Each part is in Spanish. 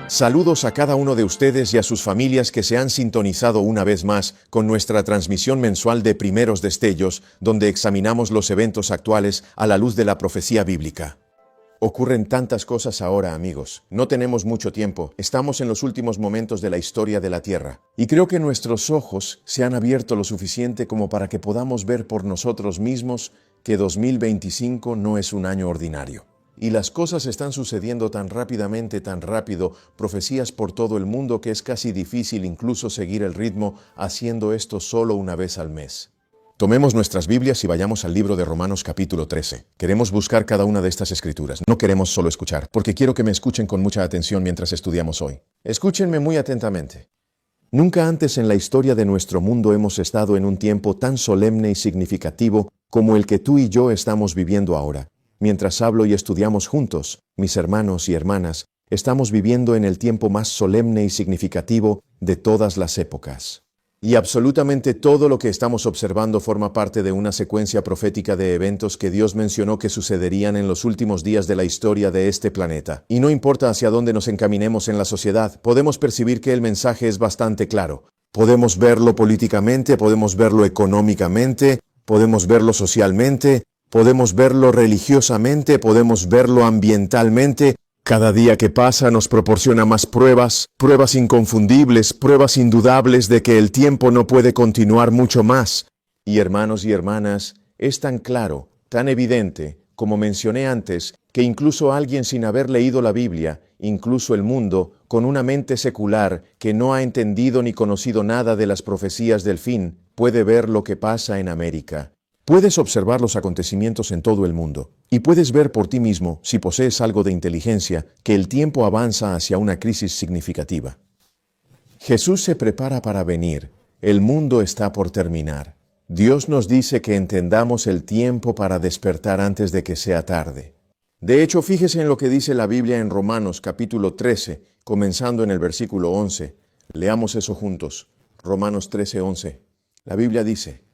Saludos a cada uno de ustedes y a sus familias que se han sintonizado una vez más con nuestra transmisión mensual de Primeros Destellos, donde examinamos los eventos actuales a la luz de la profecía bíblica. Ocurren tantas cosas ahora, amigos. No tenemos mucho tiempo. Estamos en los últimos momentos de la historia de la Tierra. Y creo que nuestros ojos se han abierto lo suficiente como para que podamos ver por nosotros mismos que 2025 no es un año ordinario. Y las cosas están sucediendo tan rápidamente, tan rápido, profecías por todo el mundo que es casi difícil incluso seguir el ritmo haciendo esto solo una vez al mes. Tomemos nuestras Biblias y vayamos al libro de Romanos capítulo 13. Queremos buscar cada una de estas escrituras. No queremos solo escuchar, porque quiero que me escuchen con mucha atención mientras estudiamos hoy. Escúchenme muy atentamente. Nunca antes en la historia de nuestro mundo hemos estado en un tiempo tan solemne y significativo como el que tú y yo estamos viviendo ahora. Mientras hablo y estudiamos juntos, mis hermanos y hermanas, estamos viviendo en el tiempo más solemne y significativo de todas las épocas. Y absolutamente todo lo que estamos observando forma parte de una secuencia profética de eventos que Dios mencionó que sucederían en los últimos días de la historia de este planeta. Y no importa hacia dónde nos encaminemos en la sociedad, podemos percibir que el mensaje es bastante claro. Podemos verlo políticamente, podemos verlo económicamente, podemos verlo socialmente, podemos verlo religiosamente, podemos verlo ambientalmente. Cada día que pasa nos proporciona más pruebas inconfundibles, pruebas indudables de que el tiempo no puede continuar mucho más. Y hermanos y hermanas, es tan claro, tan evidente, como mencioné antes, que incluso alguien sin haber leído la Biblia, incluso el mundo, con una mente secular que no ha entendido ni conocido nada de las profecías del fin, puede ver lo que pasa en América. Puedes observar los acontecimientos en todo el mundo, y puedes ver por ti mismo, si posees algo de inteligencia, que el tiempo avanza hacia una crisis significativa. Jesús se prepara para venir. El mundo está por terminar. Dios nos dice que entendamos el tiempo para despertar antes de que sea tarde. De hecho, fíjese en lo que dice la Biblia en Romanos capítulo 13, comenzando en el versículo 11. Leamos eso juntos. Romanos 13:11. La Biblia dice: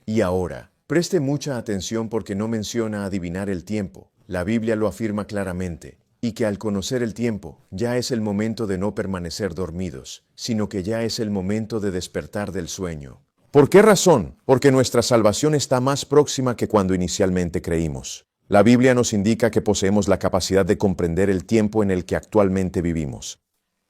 Y ahora, preste mucha atención porque no menciona adivinar el tiempo. La Biblia lo afirma claramente, y que al conocer el tiempo, ya es el momento de no permanecer dormidos, sino que ya es el momento de despertar del sueño. ¿Por qué razón? Porque nuestra salvación está más próxima que cuando inicialmente creímos. La Biblia nos indica que poseemos la capacidad de comprender el tiempo en el que actualmente vivimos.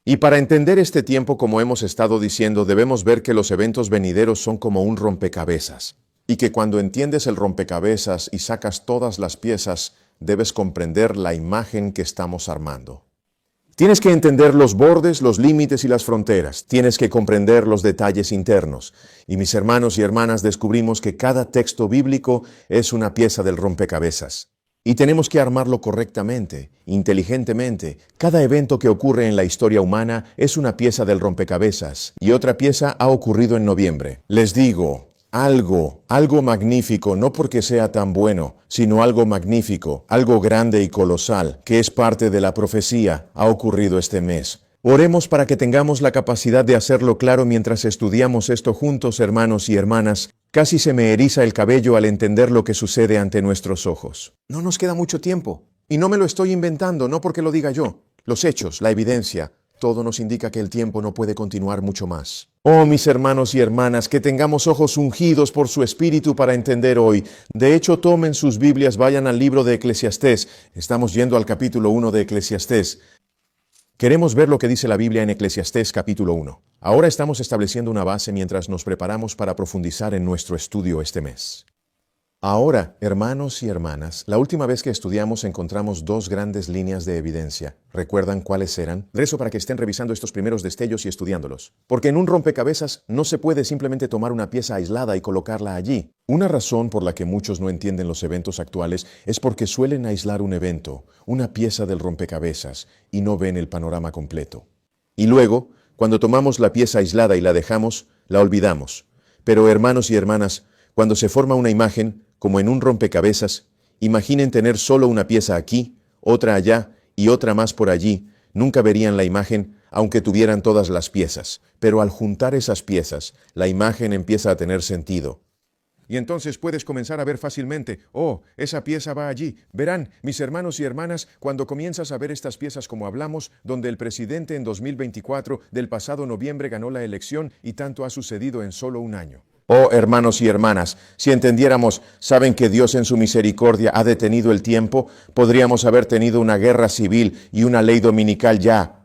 Y para entender este tiempo, como hemos estado diciendo, debemos ver que los eventos venideros son como un rompecabezas. Y que cuando entiendes el rompecabezas y sacas todas las piezas, debes comprender la imagen que estamos armando. Tienes que entender los bordes, los límites y las fronteras. Tienes que comprender los detalles internos. Y mis hermanos y hermanas, descubrimos que cada texto bíblico es una pieza del rompecabezas. Y tenemos que armarlo correctamente, inteligentemente. Cada evento que ocurre en la historia humana es una pieza del rompecabezas. Y otra pieza ha ocurrido en noviembre. Les digo, algo magnífico, no porque sea tan bueno, sino algo magnífico, algo grande y colosal, que es parte de la profecía, ha ocurrido este mes. Oremos para que tengamos la capacidad de hacerlo claro mientras estudiamos esto juntos, hermanos y hermanas. Casi se me eriza el cabello al entender lo que sucede ante nuestros ojos. No nos queda mucho tiempo, y no me lo estoy inventando, no porque lo diga yo. Los hechos, la evidencia, todo nos indica que el tiempo no puede continuar mucho más. Oh, mis hermanos y hermanas, que tengamos ojos ungidos por su Espíritu para entender hoy. De hecho, tomen sus Biblias, vayan al libro de Eclesiastés. Estamos yendo al capítulo 1 de Eclesiastés. Queremos ver lo que dice la Biblia en Eclesiastés capítulo 1. Ahora estamos estableciendo una base mientras nos preparamos para profundizar en nuestro estudio este mes. Ahora, hermanos y hermanas, la última vez que estudiamos encontramos dos grandes líneas de evidencia. ¿Recuerdan cuáles eran? Rezo para que estén revisando estos primeros destellos y estudiándolos. Porque en un rompecabezas no se puede simplemente tomar una pieza aislada y colocarla allí. Una razón por la que muchos no entienden los eventos actuales es porque suelen aislar un evento, una pieza del rompecabezas, y no ven el panorama completo. Y luego, cuando tomamos la pieza aislada y la dejamos, la olvidamos. Pero hermanos y hermanas, cuando se forma una imagen, como en un rompecabezas, imaginen tener solo una pieza aquí, otra allá y otra más por allí. Nunca verían la imagen, aunque tuvieran todas las piezas. Pero al juntar esas piezas, la imagen empieza a tener sentido. Y entonces puedes comenzar a ver fácilmente, oh, esa pieza va allí. Verán, mis hermanos y hermanas, cuando comienzas a ver estas piezas como hablamos, donde el presidente en 2024 del pasado noviembre ganó la elección y tanto ha sucedido en solo un año. Oh, hermanos y hermanas, si entendiéramos, saben que Dios en su misericordia ha detenido el tiempo, podríamos haber tenido una guerra civil y una ley dominical ya.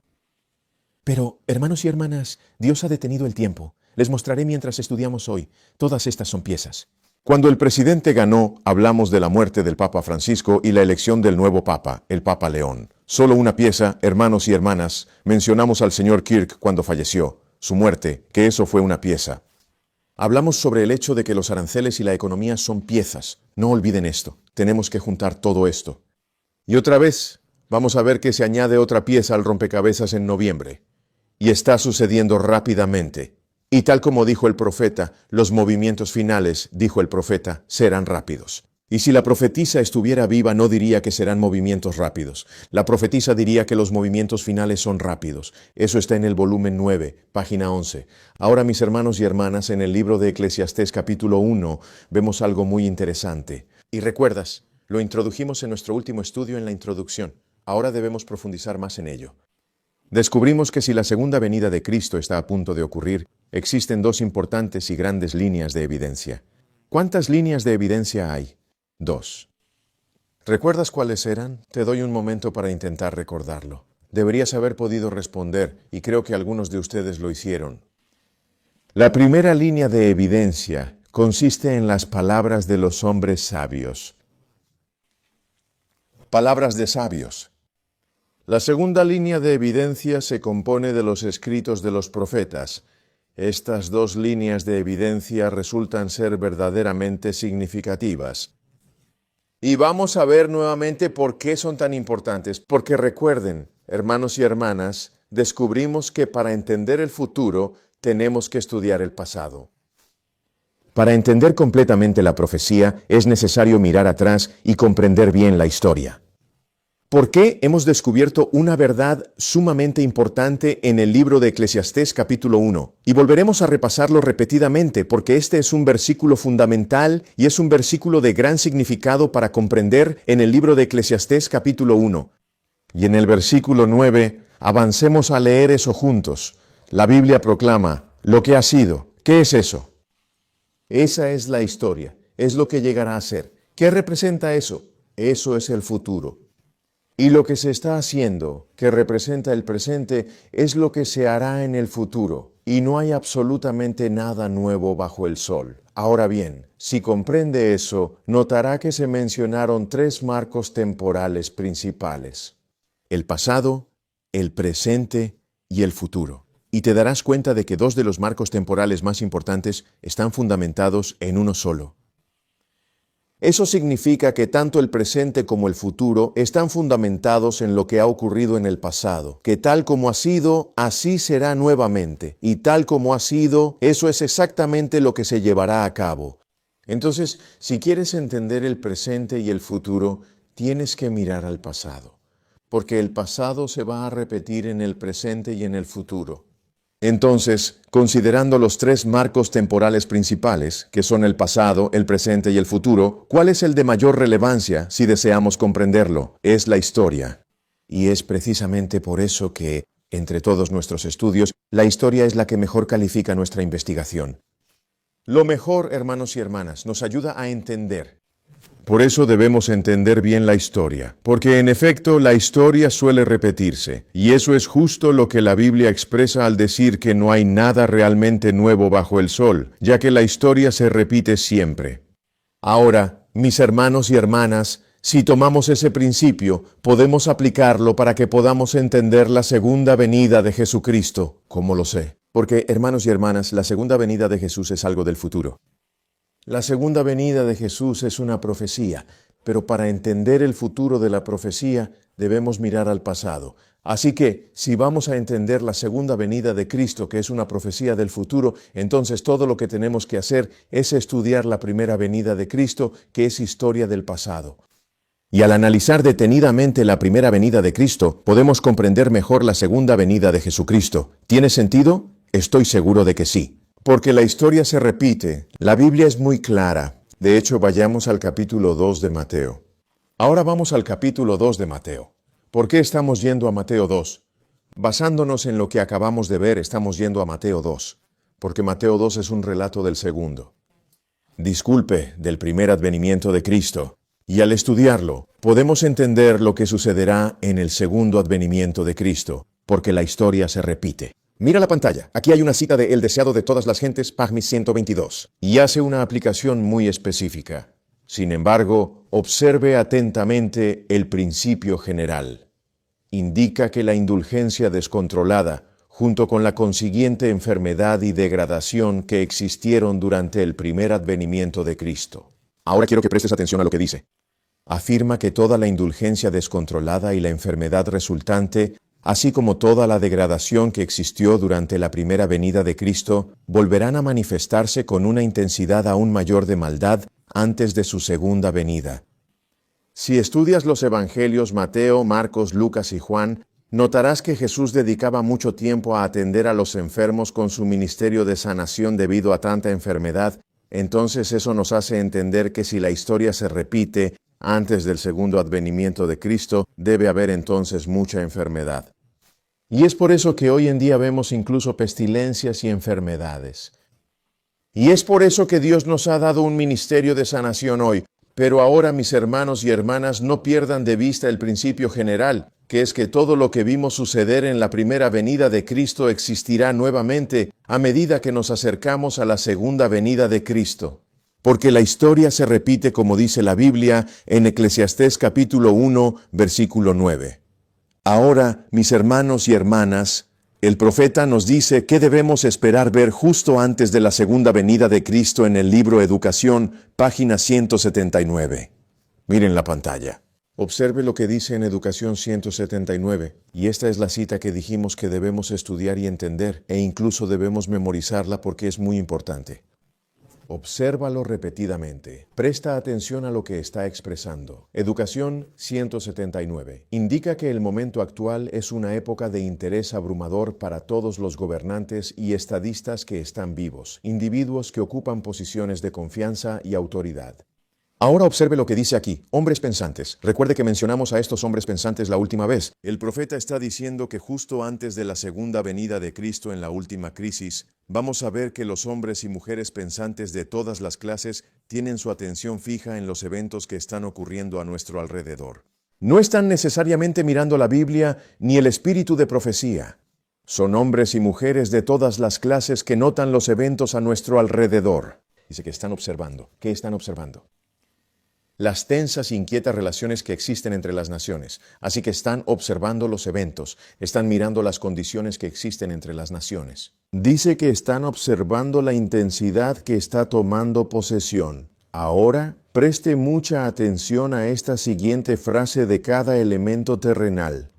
Pero, hermanos y hermanas, Dios ha detenido el tiempo. Les mostraré mientras estudiamos hoy. Todas estas son piezas. Cuando el presidente ganó, hablamos de la muerte del Papa Francisco y la elección del nuevo Papa, el Papa León. Solo una pieza, hermanos y hermanas, mencionamos al señor Kirk cuando falleció, su muerte, que eso fue una pieza. Hablamos sobre el hecho de que los aranceles y la economía son piezas. No olviden esto. Tenemos que juntar todo esto. Y otra vez, vamos a ver que se añade otra pieza al rompecabezas en noviembre. Y está sucediendo rápidamente. Y tal como dijo el profeta, los movimientos finales, dijo el profeta, serán rápidos. Y si la profetisa estuviera viva, no diría que serán movimientos rápidos. La profetisa diría que los movimientos finales son rápidos. Eso está en el volumen 9, página 11. Ahora, mis hermanos y hermanas, en el libro de Eclesiastés capítulo 1, vemos algo muy interesante. Y recuerdas, lo introdujimos en nuestro último estudio en la introducción. Ahora debemos profundizar más en ello. Descubrimos que si la segunda venida de Cristo está a punto de ocurrir, existen dos importantes y grandes líneas de evidencia. ¿Cuántas líneas de evidencia hay? 2. ¿Recuerdas cuáles eran? Te doy un momento para intentar recordarlo. Deberías haber podido responder, y creo que algunos de ustedes lo hicieron. La primera línea de evidencia consiste en las palabras de los hombres sabios. Palabras de sabios. La segunda línea de evidencia se compone de los escritos de los profetas. Estas dos líneas de evidencia resultan ser verdaderamente significativas. Y vamos a ver nuevamente por qué son tan importantes. Porque recuerden, hermanos y hermanas, descubrimos que para entender el futuro tenemos que estudiar el pasado. Para entender completamente la profecía es necesario mirar atrás y comprender bien la historia. ¿Por qué hemos descubierto una verdad sumamente importante en el libro de Eclesiastés capítulo 1? Y volveremos a repasarlo repetidamente porque este es un versículo fundamental y es un versículo de gran significado para comprender en el libro de Eclesiastés capítulo 1. Y en el versículo 9, avancemos a leer eso juntos. La Biblia proclama lo que ha sido. ¿Qué es eso? Esa es la historia, es lo que llegará a ser. ¿Qué representa eso? Eso es el futuro. Y lo que se está haciendo, que representa el presente, es lo que se hará en el futuro. Y no hay absolutamente nada nuevo bajo el sol. Ahora bien, si comprende eso, notará que se mencionaron tres marcos temporales principales: el pasado, el presente y el futuro. Y te darás cuenta de que dos de los marcos temporales más importantes están fundamentados en uno solo. Eso significa que tanto el presente como el futuro están fundamentados en lo que ha ocurrido en el pasado, que tal como ha sido, así será nuevamente, y tal como ha sido, eso es exactamente lo que se llevará a cabo. Entonces, si quieres entender el presente y el futuro, tienes que mirar al pasado, porque el pasado se va a repetir en el presente y en el futuro. Entonces, considerando los tres marcos temporales principales, que son el pasado, el presente y el futuro, ¿cuál es el de mayor relevancia si deseamos comprenderlo? Es la historia. Y es precisamente por eso que, entre todos nuestros estudios, la historia es la que mejor califica nuestra investigación. Lo mejor, hermanos y hermanas, nos ayuda a entender. Por eso debemos entender bien la historia, porque en efecto la historia suele repetirse, y eso es justo lo que la Biblia expresa al decir que no hay nada realmente nuevo bajo el sol, ya que la historia se repite siempre. Ahora, mis hermanos y hermanas, si tomamos ese principio, podemos aplicarlo para que podamos entender la segunda venida de Jesucristo. ¿Cómo lo sé? Porque, hermanos y hermanas, la segunda venida de Jesús es algo del futuro. La segunda venida de Jesús es una profecía, pero para entender el futuro de la profecía debemos mirar al pasado. Así que, si vamos a entender la segunda venida de Cristo, que es una profecía del futuro, entonces todo lo que tenemos que hacer es estudiar la primera venida de Cristo, que es historia del pasado. Y al analizar detenidamente la primera venida de Cristo, podemos comprender mejor la segunda venida de Jesucristo. ¿Tiene sentido? Estoy seguro de que sí. Porque la historia se repite. La Biblia es muy clara. De hecho, vayamos al capítulo 2 de Mateo. Ahora vamos al capítulo 2 de Mateo. ¿Por qué estamos yendo a Mateo 2? Basándonos en lo que acabamos de ver, estamos yendo a Mateo 2. Porque Mateo 2 es un relato del segundo. Disculpe, del primer advenimiento de Cristo. Y al estudiarlo, podemos entender lo que sucederá en el segundo advenimiento de Cristo, porque la historia se repite. Mira la pantalla. Aquí hay una cita de El deseado de todas las gentes, página 122, y hace una aplicación muy específica. Sin embargo, observe atentamente el principio general. Indica que la indulgencia descontrolada, junto con la consiguiente enfermedad y degradación que existieron durante el primer advenimiento de Cristo. Ahora quiero que prestes atención a lo que dice. Afirma que toda la indulgencia descontrolada y la enfermedad resultante, así como toda la degradación que existió durante la primera venida de Cristo, volverán a manifestarse con una intensidad aún mayor de maldad antes de su segunda venida. Si estudias los evangelios Mateo, Marcos, Lucas y Juan, notarás que Jesús dedicaba mucho tiempo a atender a los enfermos con su ministerio de sanación debido a tanta enfermedad. Entonces eso nos hace entender que si la historia se repite antes del segundo advenimiento de Cristo, debe haber entonces mucha enfermedad. Y es por eso que hoy en día vemos incluso pestilencias y enfermedades. Y es por eso que Dios nos ha dado un ministerio de sanación hoy. Pero ahora, mis hermanos y hermanas, no pierdan de vista el principio general, que es que todo lo que vimos suceder en la primera venida de Cristo existirá nuevamente a medida que nos acercamos a la segunda venida de Cristo. Porque la historia se repite como dice la Biblia en Eclesiastés capítulo 1, versículo 9. Ahora, mis hermanos y hermanas, el profeta nos dice qué debemos esperar ver justo antes de la segunda venida de Cristo en el libro Educación, página 179. Miren la pantalla. Observe lo que dice en Educación 179, y esta es la cita que dijimos que debemos estudiar y entender, e incluso debemos memorizarla porque es muy importante. Obsérvalo repetidamente. Presta atención a lo que está expresando. Educación 179. Indica que el momento actual es una época de interés abrumador para todos los gobernantes y estadistas que están vivos, individuos que ocupan posiciones de confianza y autoridad. Ahora observe lo que dice aquí, hombres pensantes. Recuerde que mencionamos a estos hombres pensantes la última vez. El profeta está diciendo que justo antes de la segunda venida de Cristo en la última crisis, vamos a ver que los hombres y mujeres pensantes de todas las clases tienen su atención fija en los eventos que están ocurriendo a nuestro alrededor. No están necesariamente mirando la Biblia ni el espíritu de profecía. Son hombres y mujeres de todas las clases que notan los eventos a nuestro alrededor. Dice que están observando. ¿Qué están observando? Las tensas e inquietas relaciones que existen entre las naciones. Así que están observando los eventos, están mirando las condiciones que existen entre las naciones. Dice que están observando la intensidad que está tomando posesión. Ahora, preste mucha atención a esta siguiente frase de cada elemento terrenal.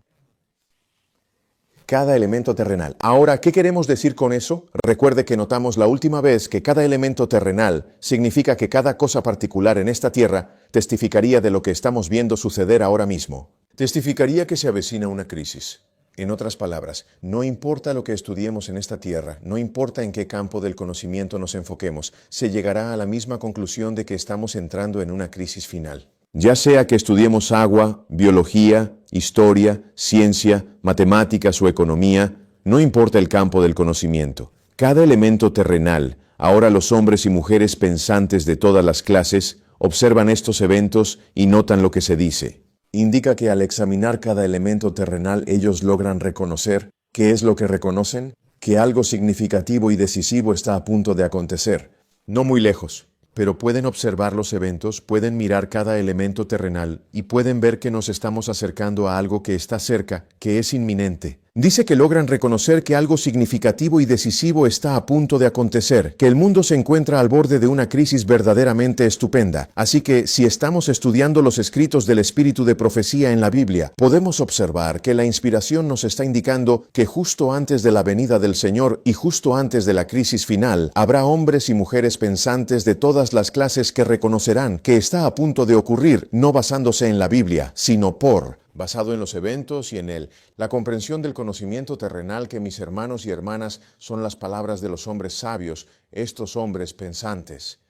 Cada elemento terrenal. Ahora, ¿qué queremos decir con eso? Recuerde que notamos la última vez que cada elemento terrenal significa que cada cosa particular en esta tierra testificaría de lo que estamos viendo suceder ahora mismo. Testificaría que se avecina una crisis. En otras palabras, no importa lo que estudiemos en esta tierra, no importa en qué campo del conocimiento nos enfoquemos, se llegará a la misma conclusión de que estamos entrando en una crisis final. Ya sea que estudiemos agua, biología, historia, ciencia, matemáticas o economía, no importa el campo del conocimiento. Cada elemento terrenal, ahora los hombres y mujeres pensantes de todas las clases, observan estos eventos y notan lo que se dice. Indica que al examinar cada elemento terrenal ellos logran reconocer, ¿qué es lo que reconocen? Que algo significativo y decisivo está a punto de acontecer. No muy lejos. Pero pueden observar los eventos, pueden mirar cada elemento terrenal y pueden ver que nos estamos acercando a algo que está cerca, que es inminente. Dice que logran reconocer que algo significativo y decisivo está a punto de acontecer, que el mundo se encuentra al borde de una crisis verdaderamente estupenda. Así que, si estamos estudiando los escritos del espíritu de profecía en la Biblia, podemos observar que la inspiración nos está indicando que justo antes de la venida del Señor y justo antes de la crisis final, habrá hombres y mujeres pensantes de todas las clases que reconocerán que está a punto de ocurrir, no basándose en la Biblia, sino por basado en los eventos y en la comprensión del conocimiento terrenal que mis hermanos y hermanas son las palabras de los hombres sabios, estos hombres pensantes.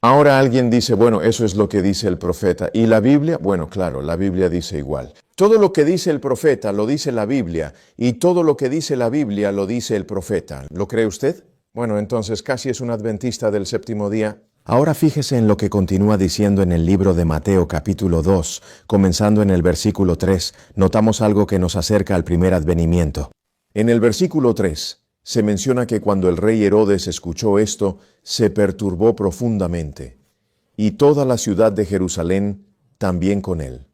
Ahora alguien dice, bueno, eso es lo que dice el profeta. ¿Y la Biblia? Bueno, claro, la Biblia dice igual. Todo lo que dice el profeta lo dice la Biblia, y todo lo que dice la Biblia lo dice el profeta. ¿Lo cree usted? Bueno, entonces casi es un adventista del séptimo día. Ahora fíjese en lo que continúa diciendo en el libro de Mateo capítulo 2, comenzando en el versículo 3, notamos algo que nos acerca al primer advenimiento. En el versículo 3 se menciona que cuando el rey Herodes escuchó esto, se perturbó profundamente, y toda la ciudad de Jerusalén también con él.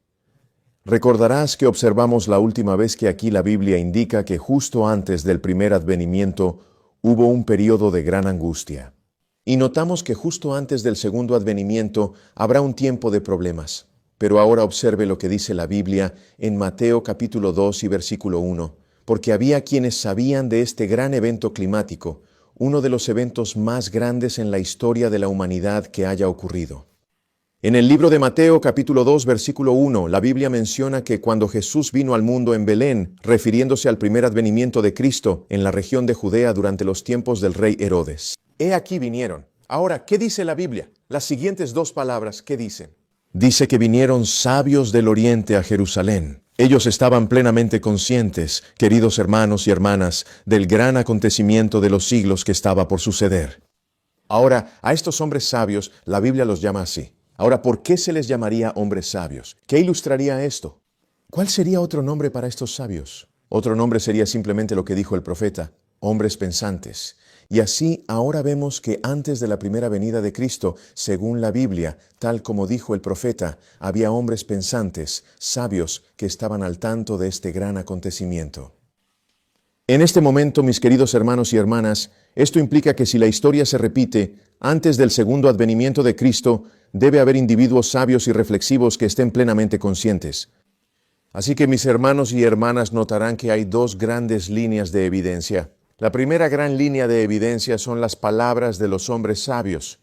Recordarás que observamos la última vez que aquí la Biblia indica que justo antes del primer advenimiento hubo un periodo de gran angustia. Y notamos que justo antes del segundo advenimiento habrá un tiempo de problemas. Pero ahora observe lo que dice la Biblia en Mateo capítulo 2 y versículo 1, porque había quienes sabían de este gran evento climático, uno de los eventos más grandes en la historia de la humanidad que haya ocurrido. En el libro de Mateo capítulo 2 versículo 1, la Biblia menciona que cuando Jesús vino al mundo en Belén, refiriéndose al primer advenimiento de Cristo en la región de Judea durante los tiempos del rey Herodes. He aquí vinieron. Ahora, ¿qué dice la Biblia? Las siguientes dos palabras, ¿qué dicen? Dice que vinieron sabios del oriente a Jerusalén. Ellos estaban plenamente conscientes, queridos hermanos y hermanas, del gran acontecimiento de los siglos que estaba por suceder. Ahora, a estos hombres sabios, la Biblia los llama así. Ahora, ¿por qué se les llamaría hombres sabios? ¿Qué ilustraría esto? ¿Cuál sería otro nombre para estos sabios? Otro nombre sería simplemente lo que dijo el profeta, hombres pensantes. Y así ahora vemos que antes de la primera venida de Cristo, según la Biblia, tal como dijo el profeta, había hombres pensantes, sabios, que estaban al tanto de este gran acontecimiento. En este momento, mis queridos hermanos y hermanas, esto implica que si la historia se repite, antes del segundo advenimiento de Cristo, debe haber individuos sabios y reflexivos que estén plenamente conscientes. Así que mis hermanos y hermanas notarán que hay dos grandes líneas de evidencia. La primera gran línea de evidencia son las palabras de los hombres sabios.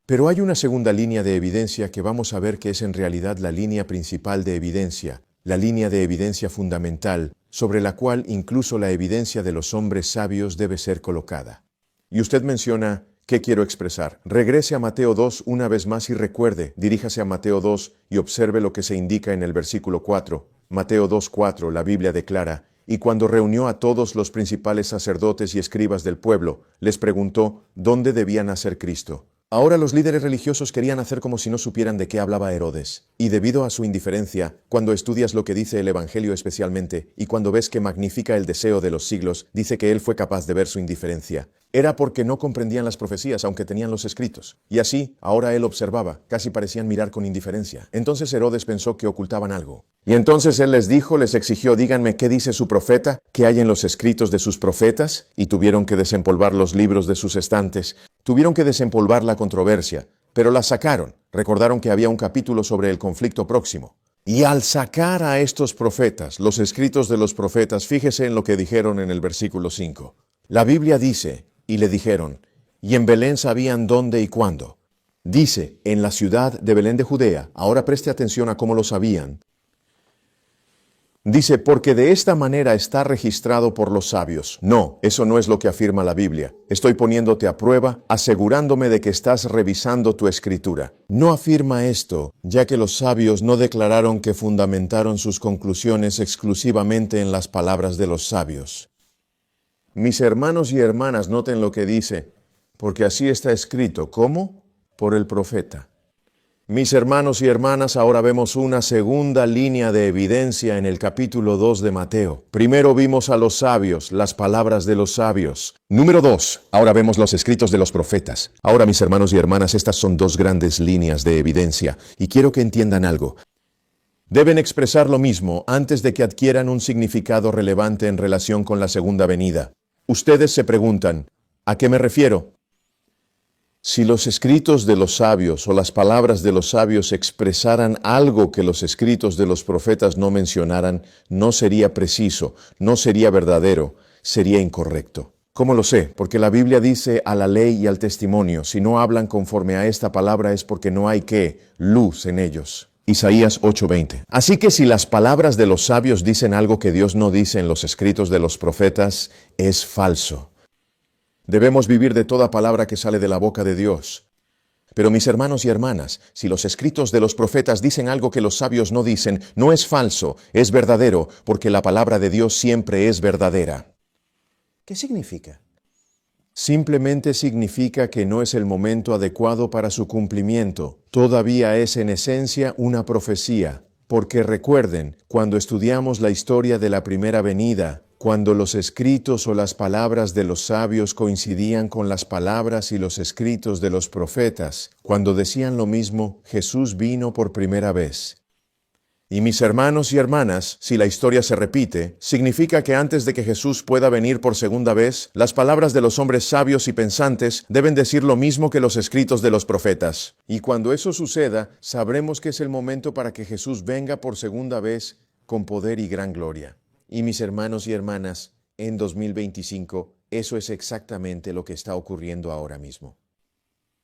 Pero hay una segunda línea de evidencia que vamos a ver que es en realidad la línea principal de evidencia, la línea de evidencia fundamental, sobre la cual incluso la evidencia de los hombres sabios debe ser colocada. Y usted menciona, ¿qué quiero expresar? Regrese a Mateo 2 una vez más y recuerde, diríjase a Mateo 2 y observe lo que se indica en el versículo 4. Mateo 2:4, la Biblia declara, y cuando reunió a todos los principales sacerdotes y escribas del pueblo, les preguntó dónde debía nacer Cristo. Ahora los líderes religiosos querían hacer como si no supieran de qué hablaba Herodes. Y debido a su indiferencia, cuando estudias lo que dice el Evangelio especialmente, y cuando ves que magnifica el deseo de los siglos, dice que él fue capaz de ver su indiferencia. Era porque no comprendían las profecías, aunque tenían los escritos. Y así, ahora él observaba, casi parecían mirar con indiferencia. Entonces Herodes pensó que ocultaban algo. Y entonces él les dijo, les exigió, díganme qué dice su profeta, qué hay en los escritos de sus profetas, y tuvieron que desempolvar los libros de sus estantes. Tuvieron que desempolvar la controversia, pero la sacaron. Recordaron que había un capítulo sobre el conflicto próximo. Y al sacar a estos profetas, los escritos de los profetas, fíjese en lo que dijeron en el versículo 5. La Biblia dice, y le dijeron, y en Belén sabían dónde y cuándo. Dice, en la ciudad de Belén de Judea, ahora preste atención a cómo lo sabían. Dice, porque de esta manera está registrado por los sabios. No, eso no es lo que afirma la Biblia. Estoy poniéndote a prueba, asegurándome de que estás revisando tu escritura. No afirma esto, ya que los sabios no declararon que fundamentaron sus conclusiones exclusivamente en las palabras de los sabios. Mis hermanos y hermanas, noten lo que dice, porque así está escrito. ¿Cómo? Por el profeta. Mis hermanos y hermanas, ahora vemos una segunda línea de evidencia en el capítulo 2 de Mateo. Primero vimos a los sabios, las palabras de los sabios. Número 2, ahora vemos los escritos de los profetas. Ahora, mis hermanos y hermanas, estas son dos grandes líneas de evidencia, y quiero que entiendan algo. Deben expresar lo mismo antes de que adquieran un significado relevante en relación con la segunda venida. Ustedes se preguntan, ¿a qué me refiero? Si los escritos de los sabios o las palabras de los sabios expresaran algo que los escritos de los profetas no mencionaran, no sería preciso, no sería verdadero, sería incorrecto. ¿Cómo lo sé? Porque la Biblia dice a la ley y al testimonio, si no hablan conforme a esta palabra es porque no hay luz en ellos. Isaías 8:20. Así que si las palabras de los sabios dicen algo que Dios no dice en los escritos de los profetas, es falso. Debemos vivir de toda palabra que sale de la boca de Dios. Pero mis hermanos y hermanas, si los escritos de los profetas dicen algo que los sabios no dicen, no es falso, es verdadero, porque la palabra de Dios siempre es verdadera. ¿Qué significa? Simplemente significa que no es el momento adecuado para su cumplimiento. Todavía es en esencia una profecía. Porque recuerden, cuando estudiamos la historia de la primera venida, cuando los escritos o las palabras de los sabios coincidían con las palabras y los escritos de los profetas, cuando decían lo mismo, Jesús vino por primera vez. Y mis hermanos y hermanas, si la historia se repite, significa que antes de que Jesús pueda venir por segunda vez, las palabras de los hombres sabios y pensantes deben decir lo mismo que los escritos de los profetas. Y cuando eso suceda, sabremos que es el momento para que Jesús venga por segunda vez con poder y gran gloria. Y mis hermanos y hermanas, en 2025, eso es exactamente lo que está ocurriendo ahora mismo.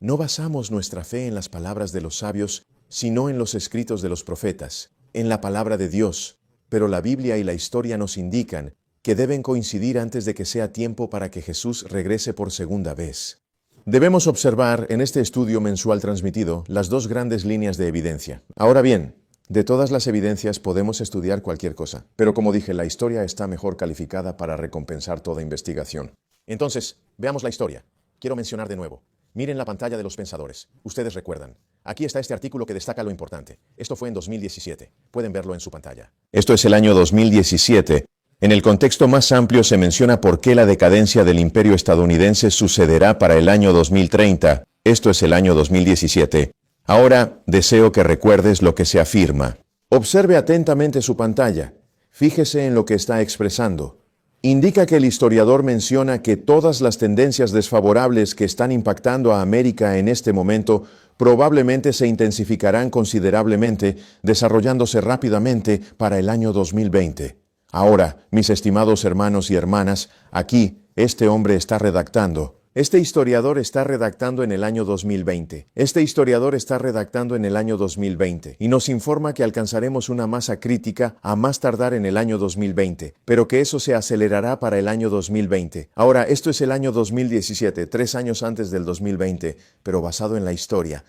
No basamos nuestra fe en las palabras de los sabios, sino en los escritos de los profetas, en la palabra de Dios, pero la Biblia y la historia nos indican que deben coincidir antes de que sea tiempo para que Jesús regrese por segunda vez. Debemos observar en este estudio mensual transmitido las dos grandes líneas de evidencia. Ahora bien, de todas las evidencias podemos estudiar cualquier cosa, pero como dije, la historia está mejor calificada para recompensar toda investigación. Entonces, veamos la historia. Quiero mencionar de nuevo. Miren la pantalla de los pensadores. Ustedes recuerdan. Aquí está este artículo que destaca lo importante. Esto fue en 2017. Pueden verlo en su pantalla. Esto es el año 2017. En el contexto más amplio se menciona por qué la decadencia del imperio estadounidense sucederá para el año 2030. Esto es el año 2017. Ahora deseo que recuerdes lo que se afirma. Observe atentamente su pantalla. Fíjese en lo que está expresando. Indica que el historiador menciona que todas las tendencias desfavorables que están impactando a América en este momento probablemente se intensificarán considerablemente, desarrollándose rápidamente para el año 2020. Ahora, mis estimados hermanos y hermanas, aquí, este hombre está redactando. Este historiador está redactando en el año 2020. Este historiador está redactando en el año 2020 y nos informa que alcanzaremos una masa crítica a más tardar en el año 2020, pero que eso se acelerará para el año 2020. Ahora, esto es el año 2017, 3 años antes del 2020, pero basado en la historia.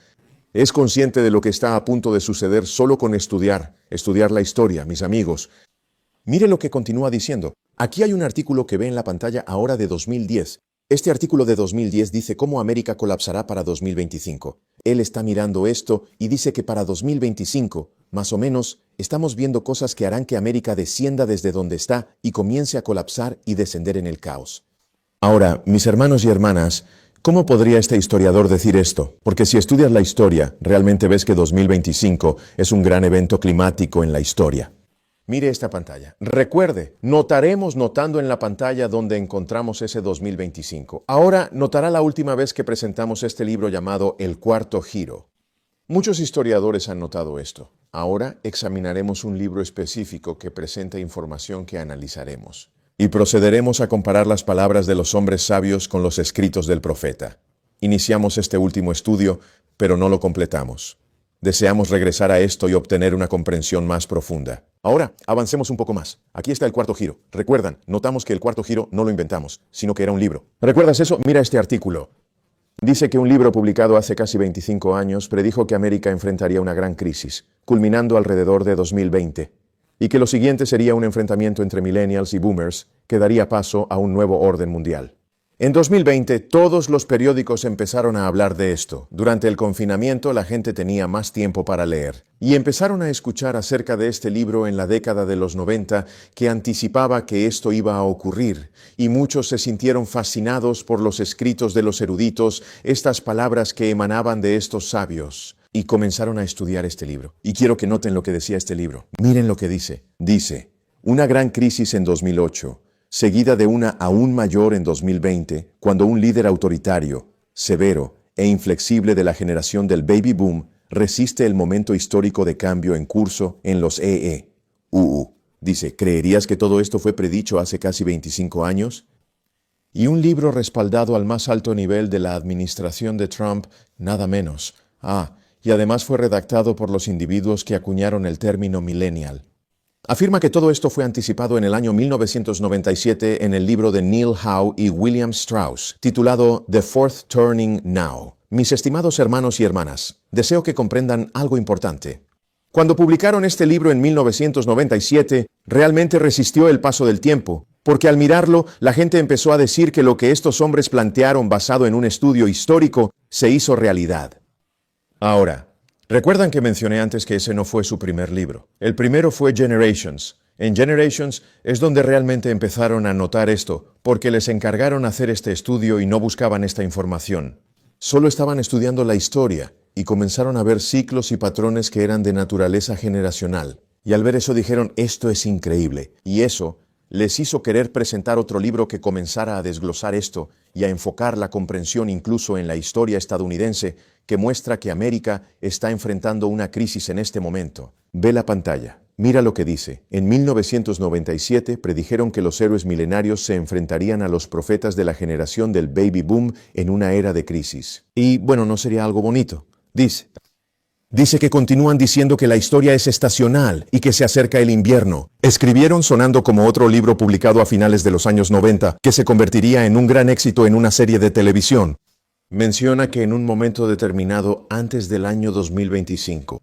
Es consciente de lo que está a punto de suceder solo con estudiar la historia, mis amigos. Mire lo que continúa diciendo. Aquí hay un artículo que ve en la pantalla ahora de 2010. Este artículo de 2010 dice cómo América colapsará para 2025. Él está mirando esto y dice que para 2025, más o menos, estamos viendo cosas que harán que América descienda desde donde está y comience a colapsar y descender en el caos. Ahora, mis hermanos y hermanas, ¿cómo podría este historiador decir esto? Porque si estudias la historia, realmente ves que 2025 es un gran evento climático en la historia. Mire esta pantalla. Recuerde, notando en la pantalla donde encontramos ese 2025. Ahora notará la última vez que presentamos este libro llamado El Cuarto Giro. Muchos historiadores han notado esto. Ahora examinaremos un libro específico que presenta información que analizaremos. Y procederemos a comparar las palabras de los hombres sabios con los escritos del profeta. Iniciamos este último estudio, pero no lo completamos. Deseamos regresar a esto y obtener una comprensión más profunda. Ahora, avancemos un poco más. Aquí está el cuarto giro. Recuerdan, notamos que el cuarto giro no lo inventamos, sino que era un libro. ¿Recuerdas eso? Mira este artículo. Dice que un libro publicado hace casi 25 años predijo que América enfrentaría una gran crisis, culminando alrededor de 2020, y que lo siguiente sería un enfrentamiento entre millennials y boomers que daría paso a un nuevo orden mundial. En 2020, todos los periódicos empezaron a hablar de esto. Durante el confinamiento, la gente tenía más tiempo para leer. Y empezaron a escuchar acerca de este libro en la década de los 90 que anticipaba que esto iba a ocurrir. Y muchos se sintieron fascinados por los escritos de los eruditos, estas palabras que emanaban de estos sabios. Y comenzaron a estudiar este libro. Y quiero que noten lo que decía este libro. Miren lo que dice. Dice, una gran crisis en 2008. Seguida de una aún mayor en 2020, cuando un líder autoritario, severo e inflexible de la generación del baby boom resiste el momento histórico de cambio en curso en los Dice, ¿creerías que todo esto fue predicho hace casi 25 años? Y un libro respaldado al más alto nivel de la administración de Trump, nada menos. y además fue redactado por los individuos que acuñaron el término millennial. Afirma que todo esto fue anticipado en el año 1997 en el libro de Neil Howe y William Strauss, titulado The Fourth Turning Now. Mis estimados hermanos y hermanas, deseo que comprendan algo importante. Cuando publicaron este libro en 1997, realmente resistió el paso del tiempo, porque al mirarlo, la gente empezó a decir que lo que estos hombres plantearon basado en un estudio histórico se hizo realidad. Ahora, recuerdan que mencioné antes que ese no fue su primer libro. El primero fue Generations. En Generations es donde realmente empezaron a notar esto, porque les encargaron hacer este estudio y no buscaban esta información. Solo estaban estudiando la historia y comenzaron a ver ciclos y patrones que eran de naturaleza generacional. Y al ver eso dijeron, esto es increíble. Y eso les hizo querer presentar otro libro que comenzara a desglosar esto y a enfocar la comprensión incluso en la historia estadounidense que muestra que América está enfrentando una crisis en este momento. Ve la pantalla. Mira lo que dice. En 1997 predijeron que los héroes milenarios se enfrentarían a los profetas de la generación del baby boom en una era de crisis. Y bueno, ¿no sería algo bonito? Dice que continúan diciendo que la historia es estacional y que se acerca el invierno. Escribieron sonando como otro libro publicado a finales de los años 90, que se convertiría en un gran éxito en una serie de televisión. Menciona que en un momento determinado antes del año 2025.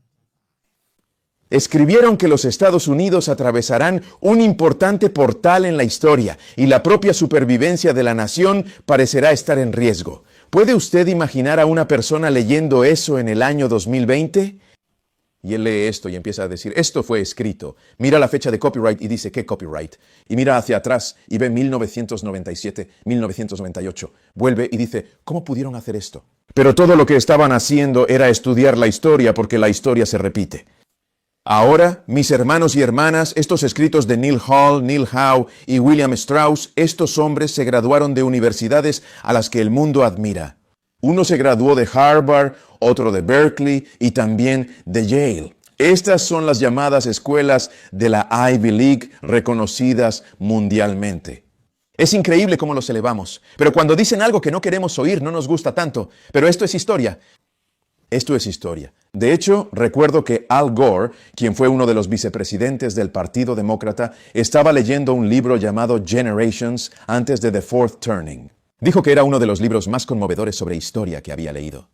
Escribieron que los Estados Unidos atravesarán un importante portal en la historia y la propia supervivencia de la nación parecerá estar en riesgo. ¿Puede usted imaginar a una persona leyendo eso en el año 2020? Y él lee esto y empieza a decir, esto fue escrito. Mira la fecha de copyright y dice, ¿qué copyright? Y mira hacia atrás y ve 1997, 1998. Vuelve y dice, ¿cómo pudieron hacer esto? Pero todo lo que estaban haciendo era estudiar la historia porque la historia se repite. Ahora, mis hermanos y hermanas, estos escritos de Neil Hall, Neil Howe y William Strauss, estos hombres se graduaron de universidades a las que el mundo admira. Uno se graduó de Harvard, otro de Berkeley y también de Yale. Estas son las llamadas escuelas de la Ivy League reconocidas mundialmente. Es increíble cómo los elevamos, pero cuando dicen algo que no queremos oír no nos gusta tanto. Pero esto es historia. Esto es historia. De hecho, recuerdo que Al Gore, quien fue uno de los vicepresidentes del Partido Demócrata, estaba leyendo un libro llamado Generations antes de The Fourth Turning. Dijo que era uno de los libros más conmovedores sobre historia que había leído.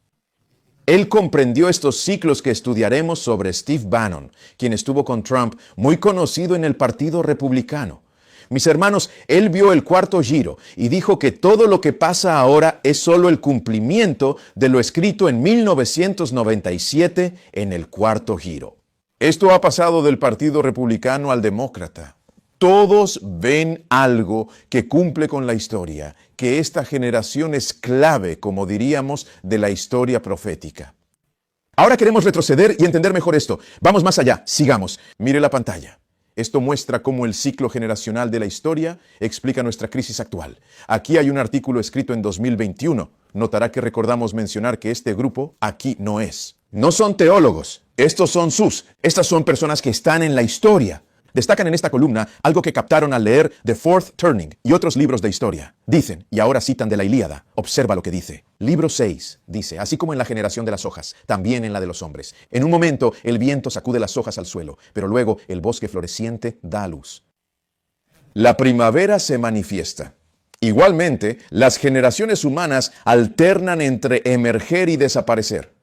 Él comprendió estos ciclos que estudiaremos sobre Steve Bannon, quien estuvo con Trump, muy conocido en el Partido Republicano. Mis hermanos, él vio el cuarto giro y dijo que todo lo que pasa ahora es solo el cumplimiento de lo escrito en 1997 en el cuarto giro. Esto ha pasado del Partido Republicano al Demócrata. Todos ven algo que cumple con la historia, que esta generación es clave, como diríamos, de la historia profética. Ahora queremos retroceder y entender mejor esto. Vamos más allá, sigamos. Mire la pantalla. Esto muestra cómo el ciclo generacional de la historia explica nuestra crisis actual. Aquí hay un artículo escrito en 2021. Notará que recordamos mencionar que este grupo aquí no es. No son teólogos. Estos son Estas son personas que están en la historia. Destacan en esta columna algo que captaron al leer The Fourth Turning y otros libros de historia. Dicen, y ahora citan de la Ilíada, observa lo que dice. Libro 6 dice, así como en la generación de las hojas, también en la de los hombres. En un momento el viento sacude las hojas al suelo, pero luego el bosque floreciente da a luz. La primavera se manifiesta. Igualmente, las generaciones humanas alternan entre emerger y desaparecer.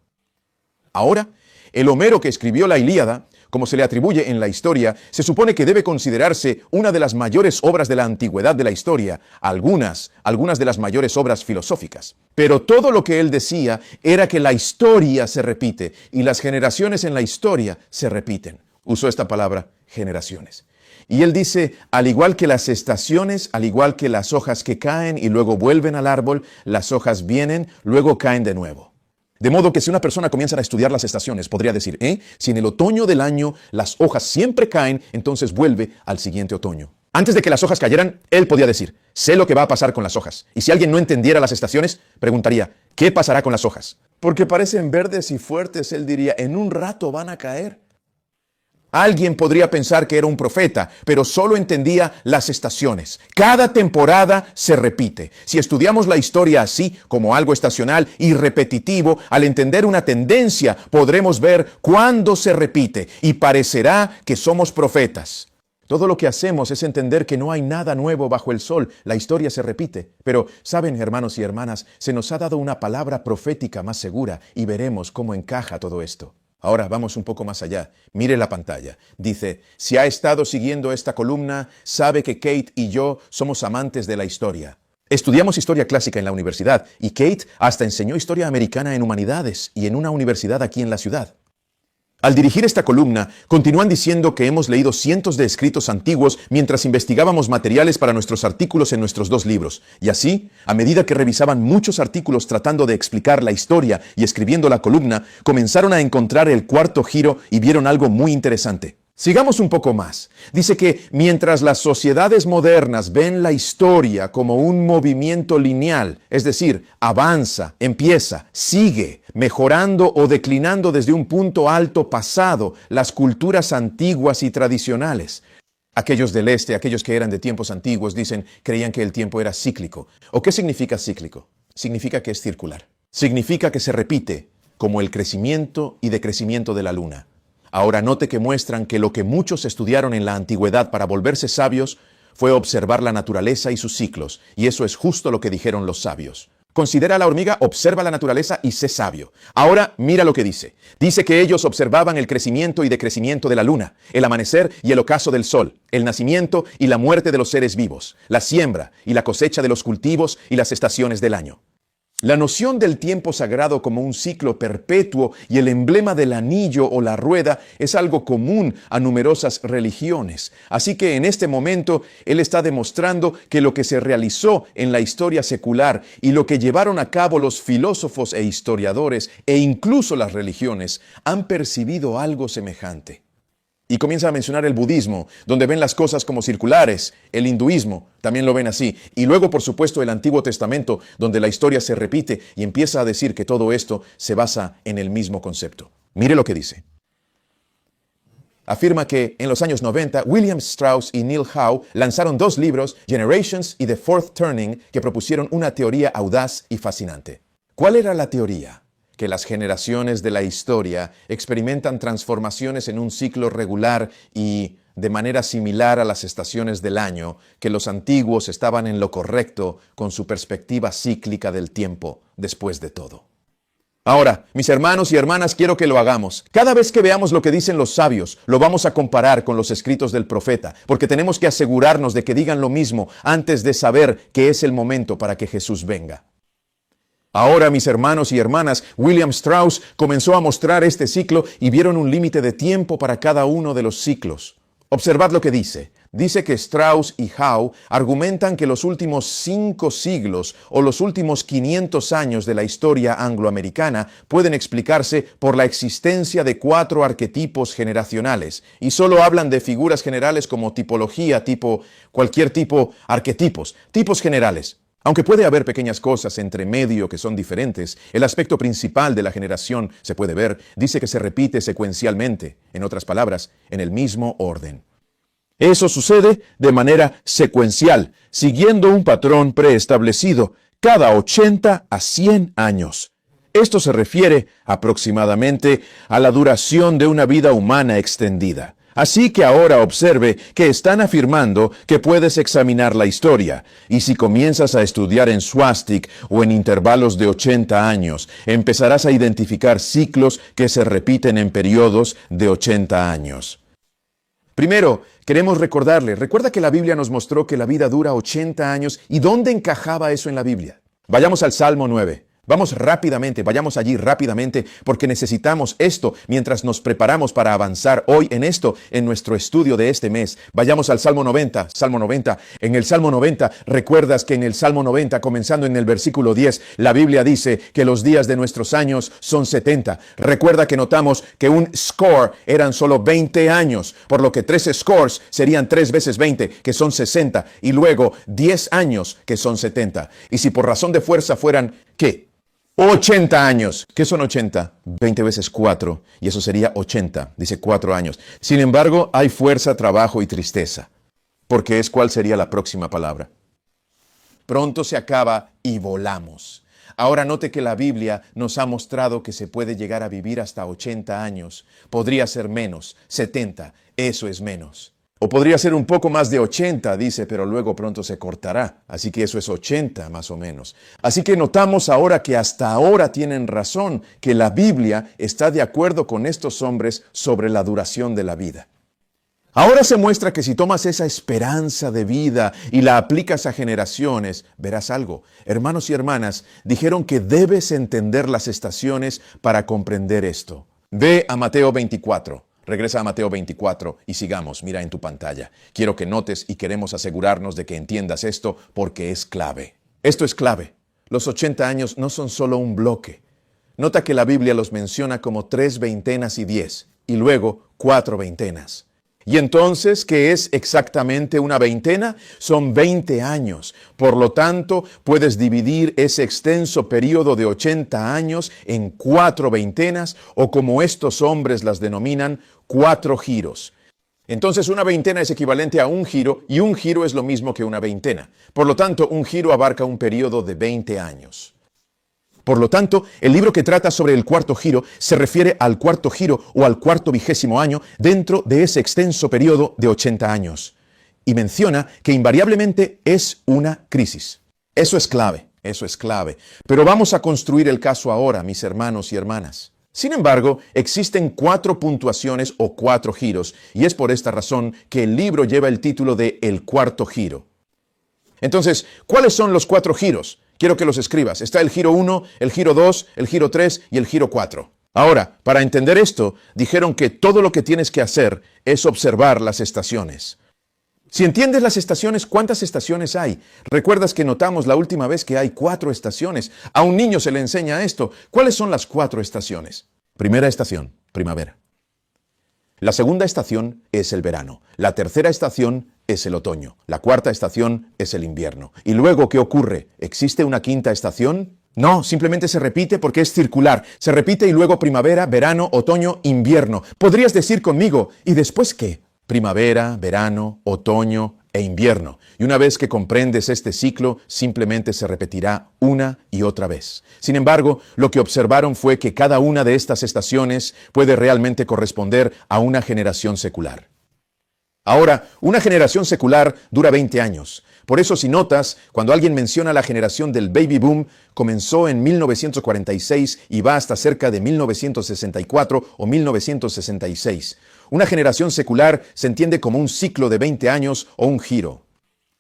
Ahora, el Homero que escribió la Ilíada, como se le atribuye en la historia, se supone que debe considerarse una de las mayores obras de la antigüedad de la historia, algunas de las mayores obras filosóficas. Pero todo lo que él decía era que la historia se repite y las generaciones en la historia se repiten. Usó esta palabra, generaciones. Y él dice, al igual que las estaciones, al igual que las hojas que caen y luego vuelven al árbol, las hojas vienen, luego caen de nuevo. De modo que si una persona comienza a estudiar las estaciones, podría decir, si en el otoño del año las hojas siempre caen, entonces vuelve al siguiente otoño. Antes de que las hojas cayeran, él podía decir, sé lo que va a pasar con las hojas. Y si alguien no entendiera las estaciones, preguntaría, ¿qué pasará con las hojas? Porque parecen verdes y fuertes, él diría, en un rato van a caer. Alguien podría pensar que era un profeta, pero solo entendía las estaciones. Cada temporada se repite. Si estudiamos la historia así, como algo estacional y repetitivo, al entender una tendencia, podremos ver cuándo se repite y parecerá que somos profetas. Todo lo que hacemos es entender que no hay nada nuevo bajo el sol. La historia se repite. Pero, ¿saben, hermanos y hermanas? Se nos ha dado una palabra profética más segura y veremos cómo encaja todo esto. Ahora vamos un poco más allá. Mire la pantalla. Dice, si ha estado siguiendo esta columna, sabe que Kate y yo somos amantes de la historia. Estudiamos historia clásica en la universidad y Kate hasta enseñó historia americana en humanidades y en una universidad aquí en la ciudad. Al dirigir esta columna, continúan diciendo que hemos leído cientos de escritos antiguos mientras investigábamos materiales para nuestros artículos en nuestros 2 libros. Y así, a medida que revisaban muchos artículos tratando de explicar la historia y escribiendo la columna, comenzaron a encontrar el cuarto giro y vieron algo muy interesante. Sigamos un poco más. Dice que mientras las sociedades modernas ven la historia como un movimiento lineal, es decir, avanza, empieza, sigue, mejorando o declinando desde un punto alto pasado las culturas antiguas y tradicionales. Aquellos del este, aquellos que eran de tiempos antiguos, creían que el tiempo era cíclico. ¿O qué significa cíclico? Significa que es circular. Significa que se repite, como el crecimiento y decrecimiento de la luna. Ahora note que muestran que lo que muchos estudiaron en la antigüedad para volverse sabios fue observar la naturaleza y sus ciclos, y eso es justo lo que dijeron los sabios. Considera a la hormiga, observa la naturaleza y sé sabio. Ahora mira lo que dice. Dice que ellos observaban el crecimiento y decrecimiento de la luna, el amanecer y el ocaso del sol, el nacimiento y la muerte de los seres vivos, la siembra y la cosecha de los cultivos y las estaciones del año. La noción del tiempo sagrado como un ciclo perpetuo y el emblema del anillo o la rueda es algo común a numerosas religiones. Así que en este momento él está demostrando que lo que se realizó en la historia secular y lo que llevaron a cabo los filósofos e historiadores e incluso las religiones han percibido algo semejante. Y comienza a mencionar el budismo, donde ven las cosas como circulares. El hinduismo también lo ven así. Y luego, por supuesto, el Antiguo Testamento, donde la historia se repite y empieza a decir que todo esto se basa en el mismo concepto. Mire lo que dice. Afirma que en los años 90, William Strauss y Neil Howe lanzaron 2 libros, Generations y The Fourth Turning, que propusieron una teoría audaz y fascinante. ¿Cuál era la teoría? Que las generaciones de la historia experimentan transformaciones en un ciclo regular y de manera similar a las estaciones del año, que los antiguos estaban en lo correcto con su perspectiva cíclica del tiempo, después de todo. Ahora, mis hermanos y hermanas, quiero que lo hagamos. Cada vez que veamos lo que dicen los sabios, lo vamos a comparar con los escritos del profeta, porque tenemos que asegurarnos de que digan lo mismo antes de saber que es el momento para que Jesús venga. Ahora, mis hermanos y hermanas, William Strauss comenzó a mostrar este ciclo y vieron un límite de tiempo para cada uno de los ciclos. Observad lo que dice. Dice que Strauss y Howe argumentan que los últimos 5 siglos o los últimos 500 años de la historia angloamericana pueden explicarse por la existencia de 4 arquetipos generacionales y solo hablan de figuras generales como tipología, cualquier tipo, arquetipos, tipos generales. Aunque puede haber pequeñas cosas entre medio que son diferentes, el aspecto principal de la generación, se puede ver, dice que se repite secuencialmente, en otras palabras, en el mismo orden. Eso sucede de manera secuencial, siguiendo un patrón preestablecido, cada 80 a 100 años. Esto se refiere aproximadamente a la duración de una vida humana extendida. Así que ahora observe que están afirmando que puedes examinar la historia, y si comienzas a estudiar en swastik o en intervalos de 80 años, empezarás a identificar ciclos que se repiten en periodos de 80 años. Primero, queremos recuerda que la Biblia nos mostró que la vida dura 80 años, ¿y dónde encajaba eso en la Biblia? Vayamos al Salmo 9. Vayamos allí rápidamente, porque necesitamos esto mientras nos preparamos para avanzar hoy en nuestro estudio de este mes. Vayamos al Salmo 90. En el Salmo 90, recuerdas que en el Salmo 90, comenzando en el versículo 10, la Biblia dice que los días de nuestros años son 70. Recuerda que notamos que un score eran solo 20 años, por lo que 13 scores serían 3 veces 20, que son 60, y luego 10 años, que son 70. Y si por razón de fuerza fueran, ¿qué? 80 años. ¿Qué son 80? 20 veces 4, y eso sería 80. Dice 4 años. Sin embargo, hay fuerza, trabajo y tristeza. Porque ¿cuál sería la próxima palabra? Pronto se acaba y volamos. Ahora note que la Biblia nos ha mostrado que se puede llegar a vivir hasta 80 años. Podría ser menos, 70, eso es menos. O podría ser un poco más de 80, dice, pero luego pronto se cortará. Así que eso es 80 más o menos. Así que notamos ahora que hasta ahora tienen razón, que la Biblia está de acuerdo con estos hombres sobre la duración de la vida. Ahora se muestra que si tomas esa esperanza de vida y la aplicas a generaciones, verás algo. Hermanos y hermanas, dijeron que debes entender las estaciones para comprender esto. Ve a Mateo 24. Regresa a Mateo 24 y sigamos. Mira en tu pantalla. Quiero que notes y queremos asegurarnos de que entiendas esto porque es clave. Esto es clave. Los 80 años no son solo un bloque. Nota que la Biblia los menciona como 3 veintenas y 10 y luego 4 veintenas. Y entonces, ¿qué es exactamente una veintena? Son 20 años. Por lo tanto, puedes dividir ese extenso periodo de 80 años en 4 veintenas, o como estos hombres las denominan, 4 giros. Entonces, una veintena es equivalente a un giro, y un giro es lo mismo que una veintena. Por lo tanto, un giro abarca un periodo de 20 años. Por lo tanto, el libro que trata sobre el cuarto giro se refiere al cuarto giro o al cuarto 20º año dentro de ese extenso periodo de 80 años. Y menciona que invariablemente es una crisis. Eso es clave, eso es clave. Pero vamos a construir el caso ahora, mis hermanos y hermanas. Sin embargo, existen 4 puntuaciones o 4 giros, y es por esta razón que el libro lleva el título de El cuarto giro. Entonces, ¿cuáles son los 4 giros? Quiero que los escribas. Está el giro 1, el giro 2, el giro 3 y el giro 4. Ahora, para entender esto, dijeron que todo lo que tienes que hacer es observar las estaciones. Si entiendes las estaciones, ¿cuántas estaciones hay? Recuerdas que notamos la última vez que hay 4 estaciones. A un niño se le enseña esto. ¿Cuáles son las 4 estaciones? Primera estación, primavera. La segunda estación es el verano. La tercera estación es el otoño. La cuarta estación es el invierno. ¿Y luego qué ocurre? ¿Existe una quinta estación? No, simplemente se repite porque es circular. Se repite y luego primavera, verano, otoño, invierno. Podrías decir conmigo, ¿y después qué? Primavera, verano, otoño e invierno. Y una vez que comprendes este ciclo, simplemente se repetirá una y otra vez. Sin embargo, lo que observaron fue que cada una de estas estaciones puede realmente corresponder a una generación secular. Ahora, una generación secular dura 20 años. Por eso, si notas, cuando alguien menciona la generación del baby boom, comenzó en 1946 y va hasta cerca de 1964 o 1966. Una generación secular se entiende como un ciclo de 20 años o un giro.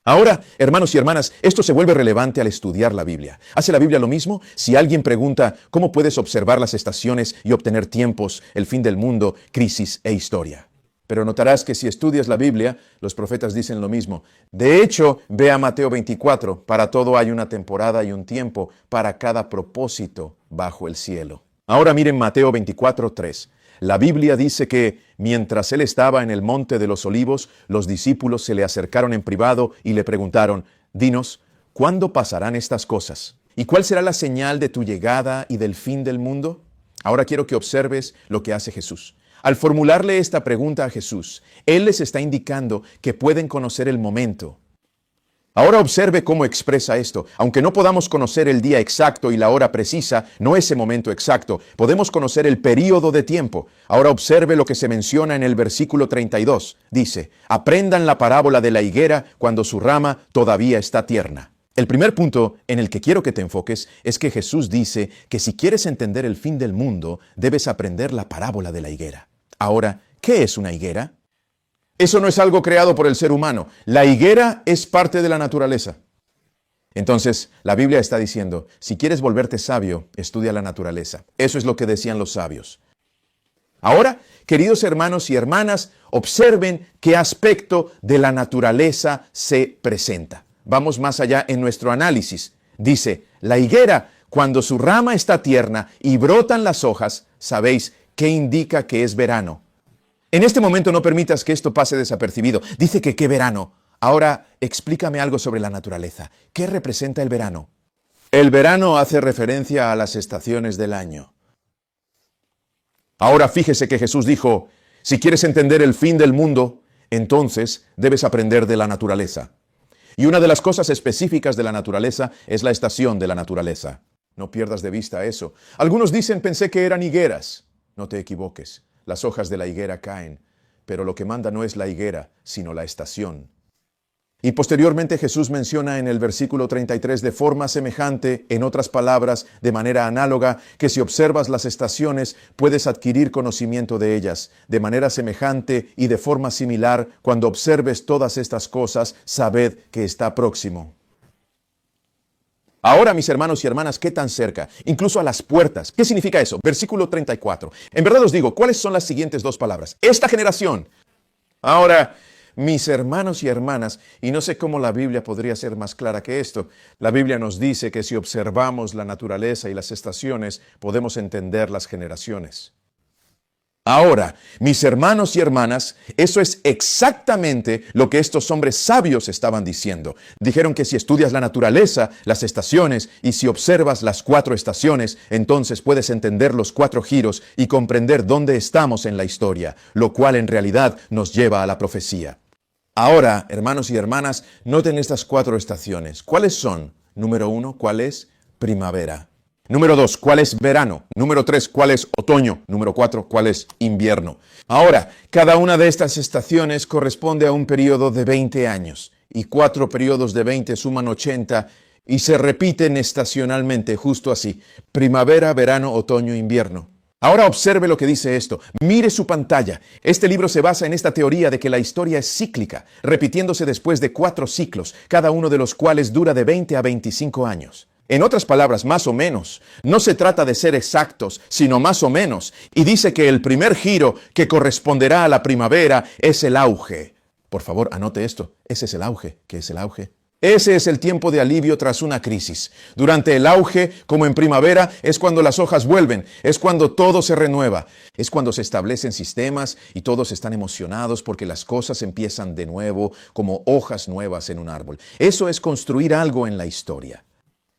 Ahora, hermanos y hermanas, esto se vuelve relevante al estudiar la Biblia. ¿Hace la Biblia lo mismo? Si alguien pregunta, ¿cómo puedes observar las estaciones y obtener tiempos, el fin del mundo, crisis e historia? Pero notarás que si estudias la Biblia, los profetas dicen lo mismo. De hecho, ve a Mateo 24. Para todo hay una temporada y un tiempo, para cada propósito bajo el cielo. Ahora miren Mateo 24:3. La Biblia dice que, mientras él estaba en el monte de los olivos, los discípulos se le acercaron en privado y le preguntaron, «Dinos, ¿cuándo pasarán estas cosas? ¿Y cuál será la señal de tu llegada y del fin del mundo?» Ahora quiero que observes lo que hace Jesús. Al formularle esta pregunta a Jesús, Él les está indicando que pueden conocer el momento. Ahora observe cómo expresa esto. Aunque no podamos conocer el día exacto y la hora precisa, no ese momento exacto, podemos conocer el período de tiempo. Ahora observe lo que se menciona en el versículo 32. Dice, aprendan la parábola de la higuera cuando su rama todavía está tierna. El primer punto en el que quiero que te enfoques es que Jesús dice que si quieres entender el fin del mundo, debes aprender la parábola de la higuera. Ahora, ¿qué es una higuera? Eso no es algo creado por el ser humano. La higuera es parte de la naturaleza. Entonces, la Biblia está diciendo, si quieres volverte sabio, estudia la naturaleza. Eso es lo que decían los sabios. Ahora, queridos hermanos y hermanas, observen qué aspecto de la naturaleza se presenta. Vamos más allá en nuestro análisis. Dice, la higuera, cuando su rama está tierna y brotan las hojas, ¿sabéis qué indica que es verano? En este momento no permitas que esto pase desapercibido. Dice que qué verano. Ahora explícame algo sobre la naturaleza. ¿Qué representa el verano? El verano hace referencia a las estaciones del año. Ahora fíjese que Jesús dijo, si quieres entender el fin del mundo, entonces debes aprender de la naturaleza. Y una de las cosas específicas de la naturaleza es la estación de la naturaleza. No pierdas de vista eso. Algunos dicen, pensé que eran higueras. No te equivoques, las hojas de la higuera caen, pero lo que manda no es la higuera, sino la estación. Y posteriormente Jesús menciona en el versículo 33 de forma semejante, en otras palabras, de manera análoga, que si observas las estaciones, puedes adquirir conocimiento de ellas. De manera semejante y de forma similar, cuando observes todas estas cosas, sabed que está próximo. Ahora, mis hermanos y hermanas, ¿qué tan cerca? Incluso a las puertas. ¿Qué significa eso? Versículo 34. En verdad os digo, ¿cuáles son las siguientes dos palabras? Esta generación. Ahora, mis hermanos y hermanas, y no sé cómo la Biblia podría ser más clara que esto, la Biblia nos dice que si observamos la naturaleza y las estaciones, podemos entender las generaciones. Ahora, mis hermanos y hermanas, eso es exactamente lo que estos hombres sabios estaban diciendo. Dijeron que si estudias la naturaleza, las estaciones, y si observas las 4 estaciones, entonces puedes entender los 4 giros y comprender dónde estamos en la historia, lo cual en realidad nos lleva a la profecía. Ahora, hermanos y hermanas, noten estas 4 estaciones. ¿Cuáles son? Número 1, ¿cuál es? Primavera. Número 2, ¿cuál es verano? Número 3, ¿cuál es otoño? Número 4, ¿cuál es invierno? Ahora, cada una de estas estaciones corresponde a un periodo de 20 años. Y 4 periodos de 20 suman 80 y se repiten estacionalmente, justo así. Primavera, verano, otoño, invierno. Ahora observe lo que dice esto. Mire su pantalla. Este libro se basa en esta teoría de que la historia es cíclica, repitiéndose después de 4 ciclos, cada uno de los cuales dura de 20 a 25 años. En otras palabras, más o menos. No se trata de ser exactos, sino más o menos. Y dice que el primer giro que corresponderá a la primavera es el auge. Por favor, anote esto. Ese es el auge. ¿Qué es el auge? Ese es el tiempo de alivio tras una crisis. Durante el auge, como en primavera, es cuando las hojas vuelven, es cuando todo se renueva, es cuando se establecen sistemas y todos están emocionados porque las cosas empiezan de nuevo como hojas nuevas en un árbol. Eso es construir algo en la historia.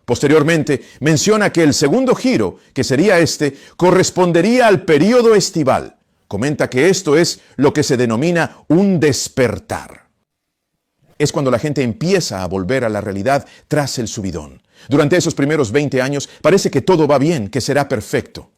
Posteriormente, menciona que el segundo giro, que sería este, correspondería al período estival. Comenta que esto es lo que se denomina un despertar. Es cuando la gente empieza a volver a la realidad tras el subidón. Durante esos primeros 20 años parece que todo va bien, que será perfecto.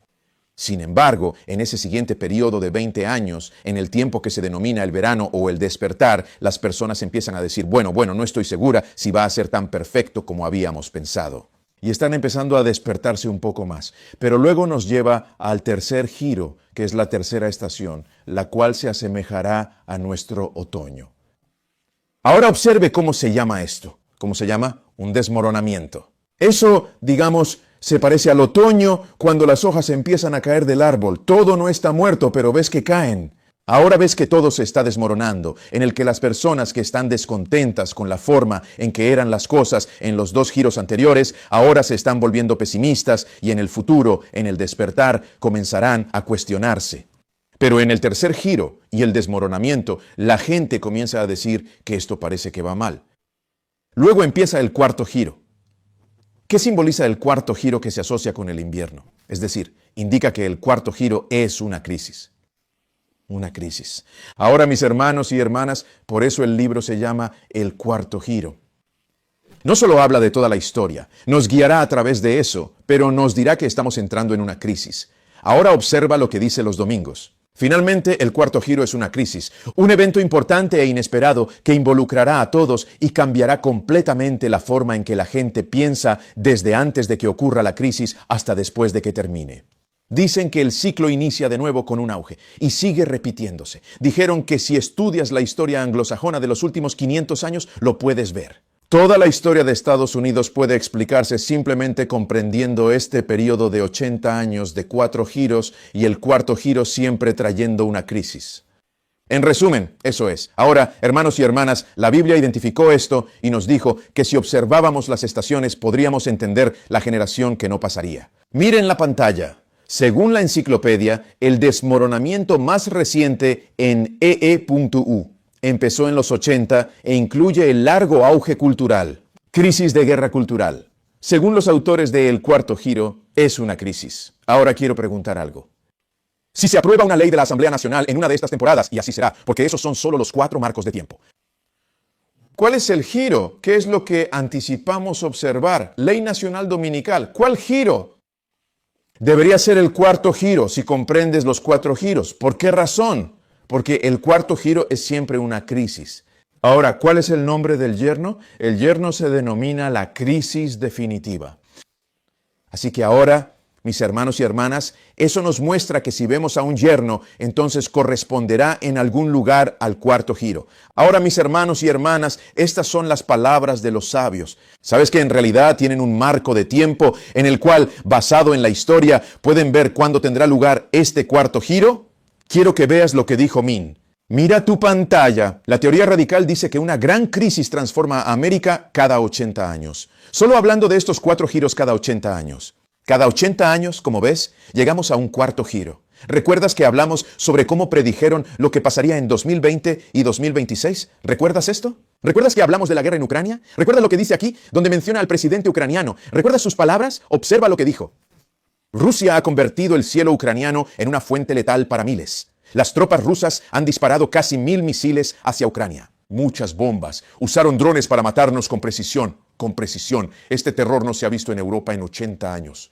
Sin embargo, en ese siguiente periodo de 20 años, en el tiempo que se denomina el verano o el despertar, las personas empiezan a decir, bueno, no estoy segura si va a ser tan perfecto como habíamos pensado. Y están empezando a despertarse un poco más. Pero luego nos lleva al tercer giro, que es la tercera estación, la cual se asemejará a nuestro otoño. Ahora observe cómo se llama esto. ¿Cómo se llama? Un desmoronamiento. Eso, digamos, se parece al otoño cuando las hojas empiezan a caer del árbol. Todo no está muerto, pero ves que caen. Ahora ves que todo se está desmoronando, en el que las personas que están descontentas con la forma en que eran las cosas en los 2 giros anteriores, ahora se están volviendo pesimistas y en el futuro, en el despertar, comenzarán a cuestionarse. Pero en el tercer giro y el desmoronamiento, la gente comienza a decir que esto parece que va mal. Luego empieza el cuarto giro. ¿Qué simboliza el cuarto giro que se asocia con el invierno? Es decir, indica que el cuarto giro es una crisis. Una crisis. Ahora, mis hermanos y hermanas, por eso el libro se llama El Cuarto Giro. No solo habla de toda la historia, nos guiará a través de eso, pero nos dirá que estamos entrando en una crisis. Ahora observa lo que dice los domingos. Finalmente, el cuarto giro es una crisis, un evento importante e inesperado que involucrará a todos y cambiará completamente la forma en que la gente piensa desde antes de que ocurra la crisis hasta después de que termine. Dicen que el ciclo inicia de nuevo con un auge y sigue repitiéndose. Dijeron que si estudias la historia anglosajona de los últimos 500 años, lo puedes ver. Toda la historia de Estados Unidos puede explicarse simplemente comprendiendo este periodo de 80 años de 4 giros y el cuarto giro siempre trayendo una crisis. En resumen, eso es. Ahora, hermanos y hermanas, la Biblia identificó esto y nos dijo que si observábamos las estaciones podríamos entender la generación que no pasaría. Miren la pantalla. Según la enciclopedia, el desmoronamiento más reciente en EE.U empezó en los 80 e incluye el largo auge cultural, crisis de guerra cultural, Según los autores de El Cuarto Giro, es una crisis. Ahora quiero preguntar algo. Si se aprueba una ley de la Asamblea Nacional en una de estas temporadas, y así será, porque esos son solo los 4 marcos de tiempo. ¿Cuál es el giro? ¿Qué es lo que anticipamos observar? Ley Nacional Dominical. ¿Cuál giro? Debería ser el cuarto giro, si comprendes los 4 giros. ¿Por qué razón? Porque el cuarto giro es siempre una crisis. Ahora, ¿cuál es el nombre del yerno? El yerno se denomina la crisis definitiva. Así que ahora, mis hermanos y hermanas, eso nos muestra que si vemos a un yerno, entonces corresponderá en algún lugar al cuarto giro. Ahora, mis hermanos y hermanas, estas son las palabras de los sabios. ¿Sabes que en realidad tienen un marco de tiempo en el cual, basado en la historia, pueden ver cuándo tendrá lugar este cuarto giro? Quiero que veas lo que dijo Min. Mira tu pantalla. La teoría radical dice que una gran crisis transforma a América cada 80 años. Solo hablando de estos 4 giros cada 80 años. Cada 80 años, como ves, llegamos a un cuarto giro. ¿Recuerdas que hablamos sobre cómo predijeron lo que pasaría en 2020 y 2026? ¿Recuerdas esto? ¿Recuerdas que hablamos de la guerra en Ucrania? ¿Recuerdas lo que dice aquí, donde menciona al presidente ucraniano? ¿Recuerdas sus palabras? Observa lo que dijo. Rusia ha convertido el cielo ucraniano en una fuente letal para miles. Las tropas rusas han disparado casi 1000 misiles hacia Ucrania. Muchas bombas. Usaron drones para matarnos con precisión. Con precisión. Este terror no se ha visto en Europa en 80 años.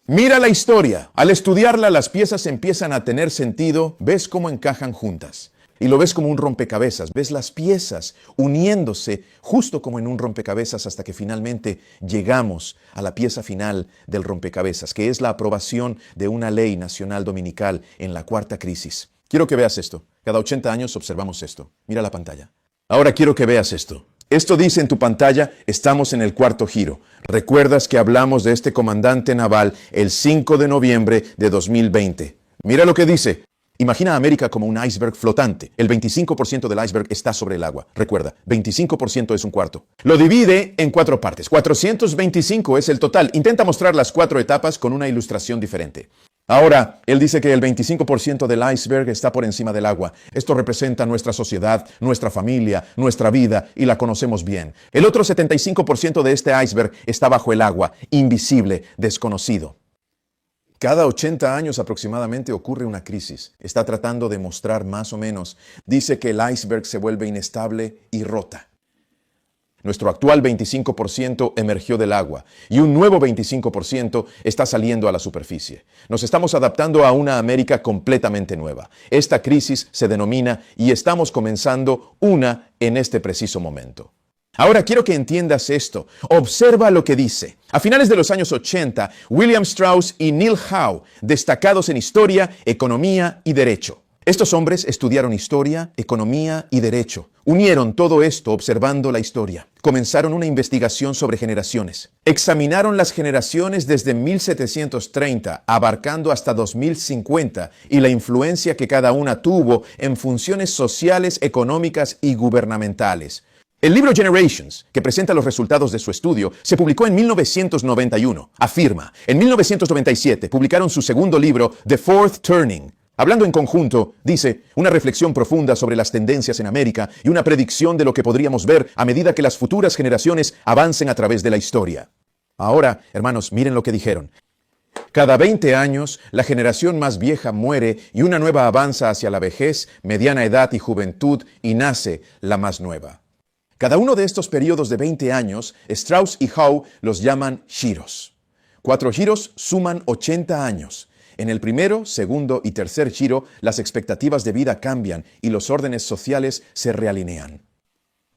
Mira la historia. Al estudiarla, las piezas empiezan a tener sentido. Ves cómo encajan juntas. Y lo ves como un rompecabezas. Ves las piezas uniéndose justo como en un rompecabezas hasta que finalmente llegamos a la pieza final del rompecabezas, que es la aprobación de una ley nacional dominical en la cuarta crisis. Quiero que veas esto. Cada 80 años observamos esto. Mira la pantalla. Ahora quiero que veas esto. Esto dice en tu pantalla, estamos en el cuarto giro. ¿Recuerdas que hablamos de este comandante naval el 5 de noviembre de 2020? Mira lo que dice. Imagina a América como un iceberg flotante. El 25% del iceberg está sobre el agua. Recuerda, 25% es un cuarto. Lo divide en 4 partes. 425 es el total. Intenta mostrar las 4 etapas con una ilustración diferente. Ahora, él dice que el 25% del iceberg está por encima del agua. Esto representa nuestra sociedad, nuestra familia, nuestra vida, y la conocemos bien. El otro 75% de este iceberg está bajo el agua, invisible, desconocido. Cada 80 años aproximadamente ocurre una crisis. Está tratando de mostrar más o menos. Dice que el iceberg se vuelve inestable y rota. Nuestro actual 25% emergió del agua y un nuevo 25% está saliendo a la superficie. Nos estamos adaptando a una América completamente nueva. Esta crisis se denomina y estamos comenzando una en este preciso momento. Ahora quiero que entiendas esto. Observa lo que dice. A finales de los años 80, William Strauss y Neil Howe, destacados en historia, economía y derecho. Estos hombres estudiaron historia, economía y derecho. Unieron todo esto observando la historia. Comenzaron una investigación sobre generaciones. Examinaron las generaciones desde 1730, abarcando hasta 2050, y la influencia que cada una tuvo en funciones sociales, económicas y gubernamentales. El libro Generations, que presenta los resultados de su estudio, se publicó en 1991. Afirma, en 1997 publicaron su segundo libro, The Fourth Turning. Hablando en conjunto, dice, una reflexión profunda sobre las tendencias en América y una predicción de lo que podríamos ver a medida que las futuras generaciones avancen a través de la historia. Ahora, hermanos, miren lo que dijeron. Cada 20 años, la generación más vieja muere y una nueva avanza hacia la vejez, mediana edad y juventud, y nace la más nueva. Cada uno de estos periodos de 20 años, Strauss y Howe los llaman giros. 4 giros suman 80 años. En el primero, segundo y tercer giro, las expectativas de vida cambian y los órdenes sociales se realinean.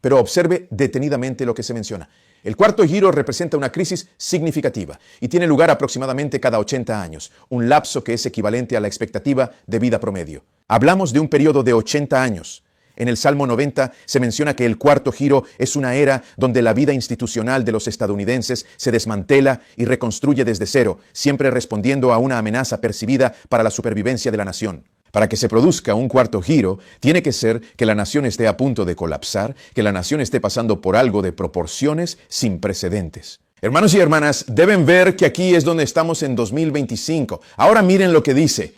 Pero observe detenidamente lo que se menciona. El cuarto giro representa una crisis significativa y tiene lugar aproximadamente cada 80 años, un lapso que es equivalente a la expectativa de vida promedio. Hablamos de un periodo de 80 años. En el Salmo 90 se menciona que el cuarto giro es una era donde la vida institucional de los estadounidenses se desmantela y reconstruye desde cero, siempre respondiendo a una amenaza percibida para la supervivencia de la nación. Para que se produzca un cuarto giro, tiene que ser que la nación esté a punto de colapsar, que la nación esté pasando por algo de proporciones sin precedentes. Hermanos y hermanas, deben ver que aquí es donde estamos en 2025. Ahora miren lo que dice.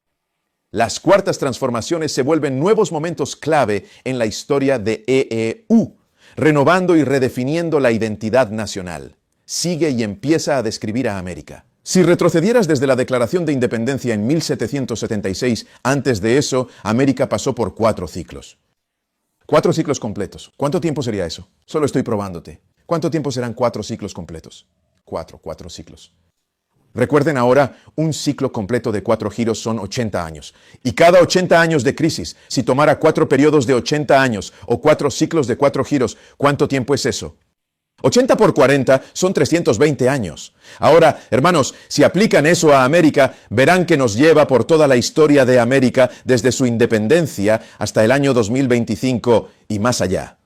Las cuartas transformaciones se vuelven nuevos momentos clave en la historia de EEU, renovando y redefiniendo la identidad nacional. sigue y empieza a describir a América. Si retrocedieras desde la Declaración de Independencia en 1776, antes de eso, América pasó por 4 ciclos. 4 ciclos completos. ¿Cuánto tiempo sería eso? Solo estoy probándote. ¿Cuánto tiempo serán 4 ciclos completos? 4 ciclos. Recuerden ahora, un ciclo completo de 4 giros son 80 años. Y cada 80 años de crisis, si tomara 4 periodos de 80 años o 4 ciclos de 4 giros, ¿cuánto tiempo es eso? 80 por 40 son 320 años. Ahora, hermanos, si aplican eso a América, verán que nos lleva por toda la historia de América desde su independencia hasta el año 2025 y más allá.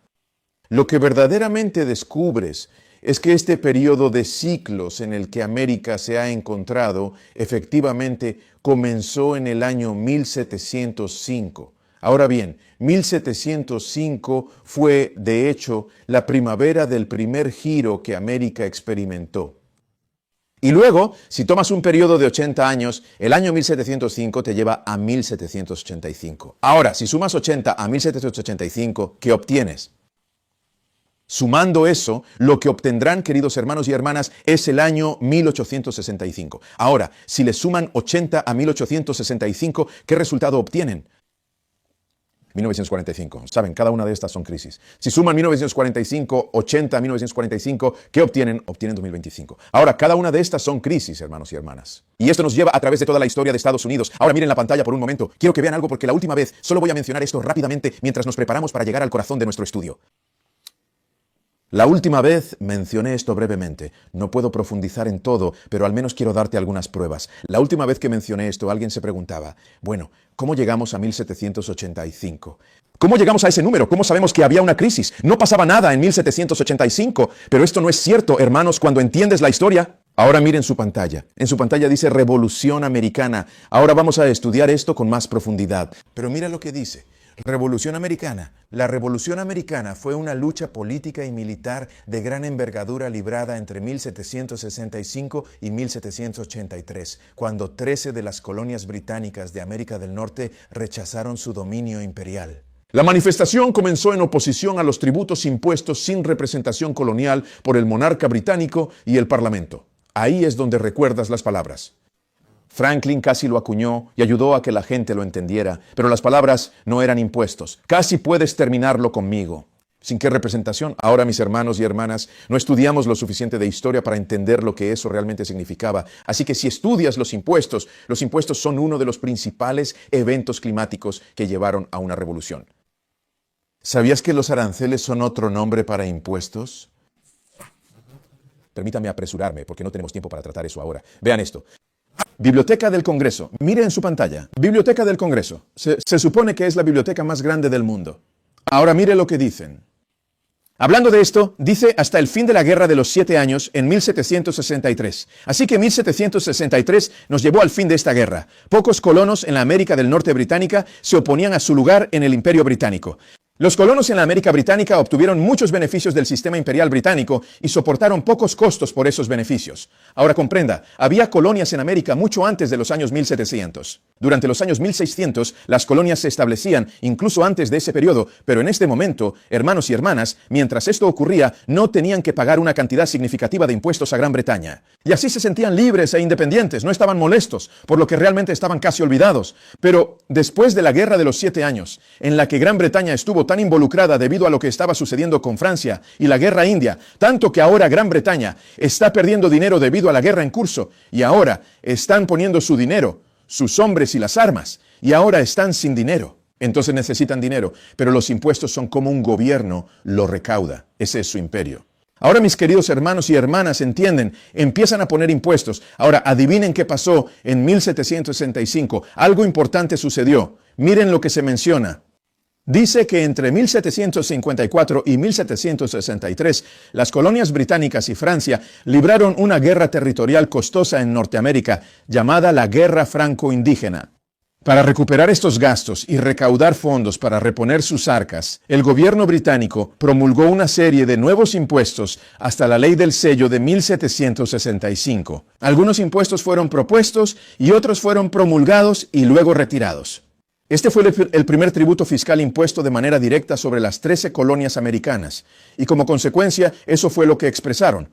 Lo que verdaderamente descubres es que este periodo de ciclos en el que América se ha encontrado efectivamente comenzó en el año 1705. Ahora bien, 1705 fue, de hecho, la primavera del primer giro que América experimentó. Y luego, si tomas un periodo de 80 años, el año 1705 te lleva a 1785. Ahora, si sumas 80 a 1785, ¿qué obtienes? Sumando eso, lo que obtendrán, queridos hermanos y hermanas, es el año 1865. Ahora, si le suman 80 a 1865, ¿qué resultado obtienen? 1945. Saben, cada una de estas son crisis. Si suman 1945, 80 a 1945, ¿qué obtienen? Obtienen 2025. Ahora, cada una de estas son crisis, hermanos y hermanas. Y esto nos lleva a través de toda la historia de Estados Unidos. Ahora miren la pantalla por un momento. Quiero que vean algo porque la última vez solo voy a mencionar esto rápidamente mientras nos preparamos para llegar al corazón de nuestro estudio. La última vez mencioné esto brevemente. No puedo profundizar en todo, pero al menos quiero darte algunas pruebas. La última vez que mencioné esto, alguien se preguntaba, bueno, ¿cómo llegamos a 1785? ¿Cómo llegamos a ese número? ¿Cómo sabemos que había una crisis? No pasaba nada en 1785, pero esto no es cierto, hermanos, cuando entiendes la historia. Ahora miren su pantalla. En su pantalla dice Revolución Americana. Ahora vamos a estudiar esto con más profundidad. Pero mira lo que dice. Revolución Americana. La Revolución Americana fue una lucha política y militar de gran envergadura librada entre 1765 y 1783, cuando 13 de las colonias británicas de América del Norte rechazaron su dominio imperial. La manifestación comenzó en oposición a los tributos impuestos sin representación colonial por el monarca británico y el Parlamento. Ahí es donde recuerdas las palabras. Franklin casi lo acuñó y ayudó a que la gente lo entendiera, pero las palabras no eran impuestos. Casi puedes terminarlo conmigo. ¿Sin qué representación? Ahora, mis hermanos y hermanas, no estudiamos lo suficiente de historia para entender lo que eso realmente significaba. Así que si estudias los impuestos son uno de los principales eventos climáticos que llevaron a una revolución. ¿Sabías que los aranceles son otro nombre para impuestos? Permítame apresurarme porque no tenemos tiempo para tratar eso ahora. Vean esto. Biblioteca del Congreso. Mire en su pantalla. Biblioteca del Congreso. Se supone que es la biblioteca más grande del mundo. Ahora mire lo que dicen. Hablando de esto, dice hasta el fin de la Guerra de los 7 años en 1763. Así que 1763 nos llevó al fin de esta guerra. Pocos colonos en la América del Norte británica se oponían a su lugar en el Imperio Británico. Los colonos en la América británica obtuvieron muchos beneficios del sistema imperial británico y soportaron pocos costos por esos beneficios. Ahora comprenda, había colonias en América mucho antes de los años 1700. Durante los años 1600, las colonias se establecían incluso antes de ese periodo, pero en este momento, hermanos y hermanas, mientras esto ocurría, no tenían que pagar una cantidad significativa de impuestos a Gran Bretaña. Y así se sentían libres e independientes, no estaban molestos, por lo que realmente estaban casi olvidados. Pero después de la Guerra de los 7 años, en la que Gran Bretaña estuvo tan involucrada debido a lo que estaba sucediendo con Francia y la Guerra India, tanto que ahora Gran Bretaña está perdiendo dinero debido a la guerra en curso, y ahora están poniendo su dinero, sus hombres y las armas, y ahora están sin dinero. Entonces necesitan dinero, pero los impuestos son como un gobierno lo recauda. Ese es su imperio. Ahora, mis queridos hermanos y hermanas, entienden, empiezan a poner impuestos. Ahora, adivinen qué pasó en 1765. Algo importante sucedió. Miren lo que se menciona. Dice que entre 1754 y 1763, las colonias británicas y Francia libraron una guerra territorial costosa en Norteamérica, llamada la Guerra Franco-Indígena. Para recuperar estos gastos y recaudar fondos para reponer sus arcas, el gobierno británico promulgó una serie de nuevos impuestos hasta la Ley del Sello de 1765. Algunos impuestos fueron propuestos y otros fueron promulgados y luego retirados. Este fue el primer tributo fiscal impuesto de manera directa sobre las 13 colonias americanas, y como consecuencia, eso fue lo que expresaron.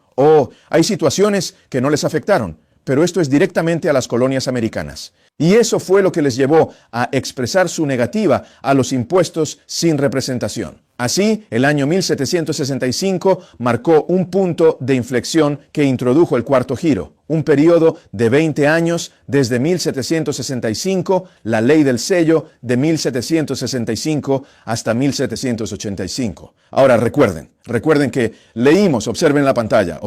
Hay situaciones que no les afectaron, pero esto es directamente a las colonias americanas. Y eso fue lo que les llevó a expresar su negativa a los impuestos sin representación. Así, el año 1765 marcó un punto de inflexión que introdujo el cuarto giro, un periodo de 20 años desde 1765, la ley del sello de 1765 hasta 1785. Ahora recuerden que leímos, observen la pantalla.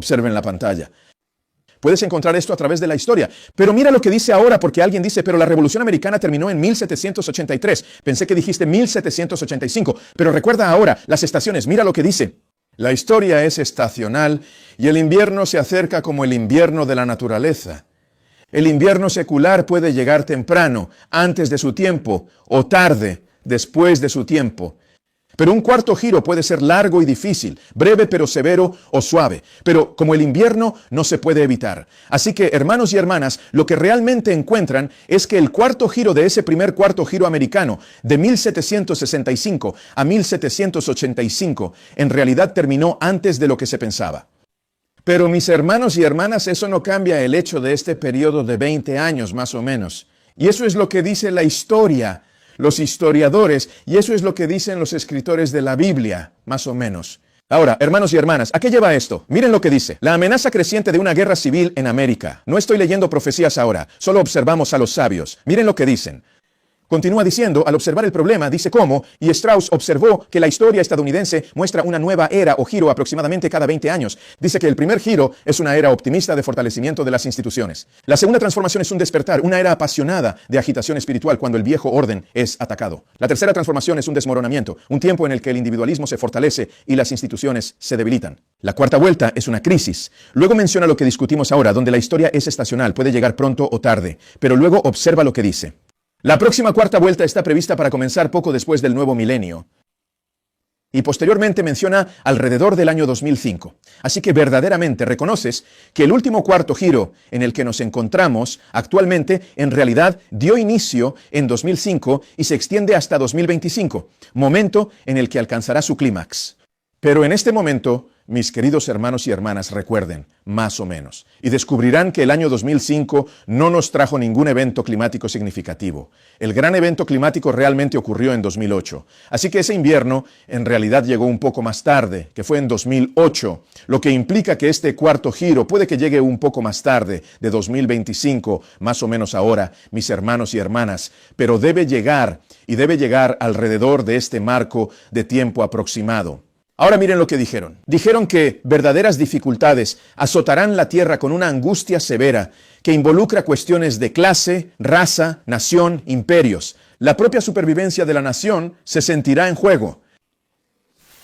Puedes encontrar esto a través de la historia. Pero mira lo que dice ahora, porque alguien dice, pero la Revolución Americana terminó en 1783. Pensé que dijiste 1785. Pero recuerda ahora las estaciones. Mira lo que dice. La historia es estacional y el invierno se acerca como el invierno de la naturaleza. El invierno secular puede llegar temprano, antes de su tiempo, o tarde, después de su tiempo. Pero un cuarto giro puede ser largo y difícil, breve pero severo o suave. Pero como el invierno no se puede evitar. Así que, hermanos y hermanas, lo que realmente encuentran es que el cuarto giro de ese primer cuarto giro americano, de 1765 a 1785, en realidad terminó antes de lo que se pensaba. Pero mis hermanos y hermanas, eso no cambia el hecho de este periodo de 20 años más o menos. Y eso es lo que dice la historia, los historiadores, y eso es lo que dicen los escritores de la Biblia, más o menos. Ahora, hermanos y hermanas, ¿a qué lleva esto? Miren lo que dice. La amenaza creciente de una guerra civil en América. No estoy leyendo profecías ahora, solo observamos a los sabios. Miren lo que dicen. Continúa diciendo, al observar el problema, dice cómo, y Strauss observó que la historia estadounidense muestra una nueva era o giro aproximadamente cada 20 años. Dice que el primer giro es una era optimista de fortalecimiento de las instituciones. La segunda transformación es un despertar, una era apasionada de agitación espiritual cuando el viejo orden es atacado. La tercera transformación es un desmoronamiento, un tiempo en el que el individualismo se fortalece y las instituciones se debilitan. La cuarta vuelta es una crisis. Luego menciona lo que discutimos ahora, donde la historia es estacional, puede llegar pronto o tarde, pero luego observa lo que dice. La próxima cuarta vuelta está prevista para comenzar poco después del nuevo milenio. Y posteriormente menciona alrededor del año 2005. Así que verdaderamente reconoces que el último cuarto giro en el que nos encontramos actualmente en realidad dio inicio en 2005 y se extiende hasta 2025, momento en el que alcanzará su clímax. Pero en este momento, mis queridos hermanos y hermanas, recuerden, más o menos, y descubrirán que el año 2005 no nos trajo ningún evento climático significativo. El gran evento climático realmente ocurrió en 2008. Así que ese invierno en realidad llegó un poco más tarde, que fue en 2008, lo que implica que este cuarto giro puede que llegue un poco más tarde, de 2025, más o menos ahora, mis hermanos y hermanas, pero debe llegar, y debe llegar alrededor de este marco de tiempo aproximado. Ahora miren lo que dijeron. Dijeron que verdaderas dificultades azotarán la tierra con una angustia severa que involucra cuestiones de clase, raza, nación, imperios. La propia supervivencia de la nación se sentirá en juego.